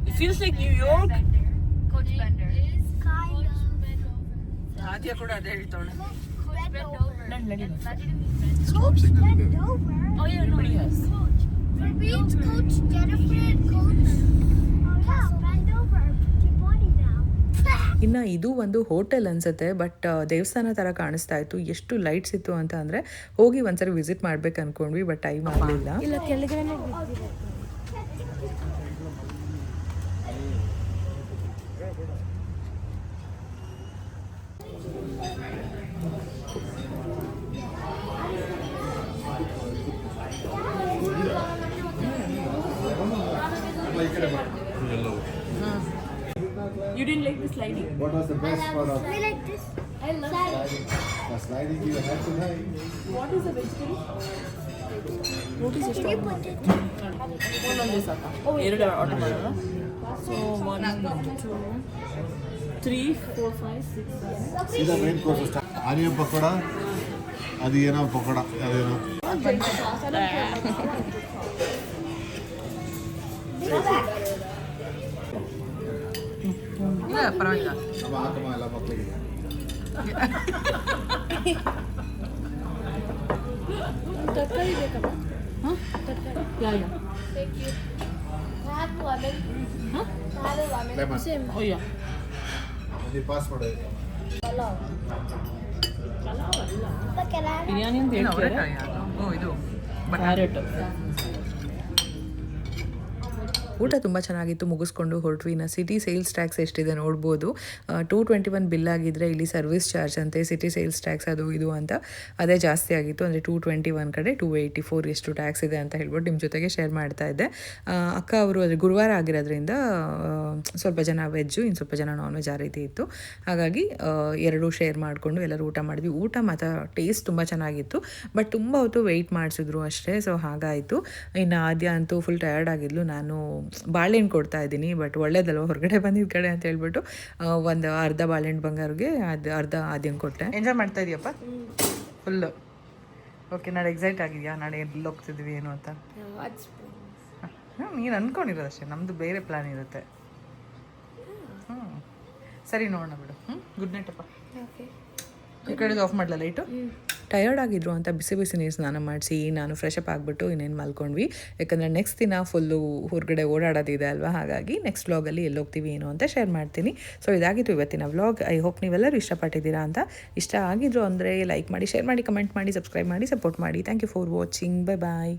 S5: It feels like New York.
S2: Coach Bender.
S1: ಆದ್ಯ ಕೂಡ ಅದೇ ಹೇಳ್ತಾಳೆ.
S2: Coach bend over.
S5: Oh yeah, nobody has.
S2: For being Coach Jennifer and Coach. Yeah, bend over. Put your body down.
S1: ಇನ್ನು ಇದು ಒಂದು ಹೋಟೆಲ್ ಅನ್ಸುತ್ತೆ, ಬಟ್ ದೇವಸ್ಥಾನ ಥರ ಕಾಣಿಸ್ತಾ ಇತ್ತು. ಎಷ್ಟು ಲೈಟ್ಸ್ ಇತ್ತು ಅಂತ ಅಂದರೆ ಹೋಗಿ ಒಂದ್ಸರಿ ವಿಸಿಟ್ ಮಾಡ್ಬೇಕು ಅಂದ್ಕೊಂಡ್ವಿ, ಬಟ್ ಟೈಮ್ ಆಗಲಿಲ್ಲ.
S2: ಇಲ್ಲ ಕೆಳಗಡೆನೇ ಬಿದ್ದಿದೆ.
S5: You didn't like the sliding?
S6: What was the best part of
S2: I like this. I love sliding.
S6: the sliding you had tonight?
S5: What is the vegetable?
S2: Can you put it?
S5: ಒಂದೊಂದೇ ಸಾಕಾ? ಎರಡು order ಮಾಡೋಣ. So 1 2 3 4 5 6 7.
S6: ಸೀದಾ main course onion pakoda, ಅದು ಏನೋ ಪಕೋಡ, ಅದೇನೋ
S1: ಇಲ್ಲ ಪರವಾಗಿಲ್ಲ.
S6: ಹಾಕಮ್ಮ ಎಲ್ಲ ಮಕ್ಕಳಿಗೆ.
S2: ತರಕಾರಿ ಬೇಕಮ್ಮ?
S5: Yeah, yeah.
S2: Thank you. I have lemon. Huh? I have a lemon.
S6: Lemon.
S2: Same.
S5: Oh yeah.
S6: ನೀವು ಪಾಸ್ ಮಾಡೋದು.
S2: Hello. Look at that.
S5: Biryani ಅಂತ
S1: ಏನು
S5: ಹೇಳ್ತಾರೆ.
S1: ಅವರೇ ಇದು
S5: ಕ್ಯಾರೆಟ್.
S1: ಊಟ ತುಂಬ ಚೆನ್ನಾಗಿತ್ತು. ಮುಗಿಸ್ಕೊಂಡು ಹೊರಟ್ವಿ. ಇನ್ನು ಸಿಟಿ ಸೇಲ್ಸ್ ಟ್ಯಾಕ್ಸ್ ಎಷ್ಟಿದೆ ನೋಡ್ಬೋದು. 221 ಬಿಲ್ ಆಗಿದ್ದರೆ ಇಲ್ಲಿ ಸರ್ವಿಸ್ ಚಾರ್ಜ್ ಅಂತೆ, ಸಿಟಿ ಸೇಲ್ಸ್ ಟ್ಯಾಕ್ಸ್ ಅದು ಇದು ಅಂತ ಅದೇ ಜಾಸ್ತಿ ಆಗಿತ್ತು. ಅಂದರೆ 221 ಕಡೆ 284 ಎಷ್ಟು ಟ್ಯಾಕ್ಸ್ ಇದೆ ಅಂತ ಹೇಳ್ಬಿಟ್ಟು ನಿಮ್ಮ ಜೊತೆಗೆ ಶೇರ್ ಮಾಡ್ತಾ ಇದ್ದೆ. ಅಕ್ಕ ಅವರು ಅದು ಗುರುವಾರ ಆಗಿರೋದ್ರಿಂದ ಸ್ವಲ್ಪ ಜನ ವೆಜ್ಜು, ಇನ್ನು ಸ್ವಲ್ಪ ಜನ ನಾನ್ ವೆಜ್ ಆ ರೀತಿ ಇತ್ತು. ಹಾಗಾಗಿ ಎರಡೂ ಶೇರ್ ಮಾಡಿಕೊಂಡು ಎಲ್ಲರೂ ಊಟ ಮಾಡಿದ್ವಿ. ಊಟ ಮಾತ್ರ ಟೇಸ್ಟ್ ತುಂಬ ಚೆನ್ನಾಗಿತ್ತು, ಬಟ್ ತುಂಬ ಹೊತ್ತು ವೆಯ್ಟ್ ಮಾಡಿಸಿದ್ರು ಅಷ್ಟೇ. ಸೊ ಹಾಗಾಯಿತು. ಇನ್ನು ಆದ್ಯ ಅಂತೂ ಫುಲ್ ಟಯರ್ಡ್ ಆಗಿದ್ಲು. ನಾನು ಬಾಳೆಹಣ್ಣು ಕೊಡ್ತಾ ಇದ್ದೀನಿ, ಬಟ್ ಒಳ್ಳೇದಲ್ವ ಹೊರಗಡೆ ಬಂದಿದ್ದ ಕಡೆ ಅಂತ ಹೇಳ್ಬಿಟ್ಟು ಒಂದು ಅರ್ಧ ಬಾಳೆಹಣ್ಣು ಬಂಗಾರಿಗೆ ಅದು ಅರ್ಧ ಆದ್ಯಂಗೆ ಕೊಟ್ಟೆ. ಎಂಜಾಯ್ ಮಾಡ್ತಾ ಇದೀಯಪ್ಪ ಫುಲ್ಲು? ಓಕೆ, ನಾಳೆ ಎಕ್ಸೈಟ್ ಆಗಿದೆಯಾ? ನಾಳೆ ಎಲ್ಲಿ ಹೋಗ್ತಿದ್ವಿ ಏನು ಅಂತ? ನೀನು ಅಂದ್ಕೊಂಡಿರೋದಷ್ಟೇ, ನಮ್ಮದು ಬೇರೆ ಪ್ಲ್ಯಾನ್ ಇರುತ್ತೆ. ಸರಿ, ನೋಡೋಣ ಬಿಡು. ಗುಡ್ ನೈಟ್ ಅಪ್ಪ. ಈ ಕಡೆದು ಆಫ್ ಮಾಡಲ ಲೈಟು. ಟಯರ್ಡ್ ಆಗಿದ್ರು ಅಂತ ಬಿಸಿ ಬಿಸಿ ನೀರು ಸ್ನಾನ ಮಾಡಿಸಿ ನಾನು ಫ್ರೆಶ್ ಅಪ್ ಆಗಿಬಿಟ್ಟು ಇನ್ನೇನು ಮಲ್ಕೊಂಡ್ವಿ. ಯಾಕಂದರೆ ನೆಕ್ಸ್ಟ್ ದಿನ ಫುಲ್ಲು ಹೊರಗಡೆ ಓಡಾಡೋದಿದೆ ಅಲ್ವಾ. ಹಾಗಾಗಿ ನೆಕ್ಸ್ಟ್ ವ್ಲಾಗಲ್ಲಿ ಎಲ್ಲಿ ಹೋಗ್ತೀವಿ ಏನು ಅಂತ ಶೇರ್ ಮಾಡ್ತೀನಿ. ಸೊ ಇದಾಗಿತ್ತು ಇವತ್ತಿನ ವ್ಲಾಗ್. ಐ ಹೋಪ್ ನೀವೆಲ್ಲರೂ ಇಷ್ಟಪಟ್ಟಿದ್ದೀರಾ ಅಂತ. ಇಷ್ಟ ಆಗಿದ್ರು ಅಂದರೆ ಲೈಕ್ ಮಾಡಿ, ಶೇರ್ ಮಾಡಿ, ಕಮೆಂಟ್ ಮಾಡಿ, ಸಬ್ಸ್ಕ್ರೈಬ್ ಮಾಡಿ, ಸಪೋರ್ಟ್ ಮಾಡಿ. Thank you for watching. Bye bye.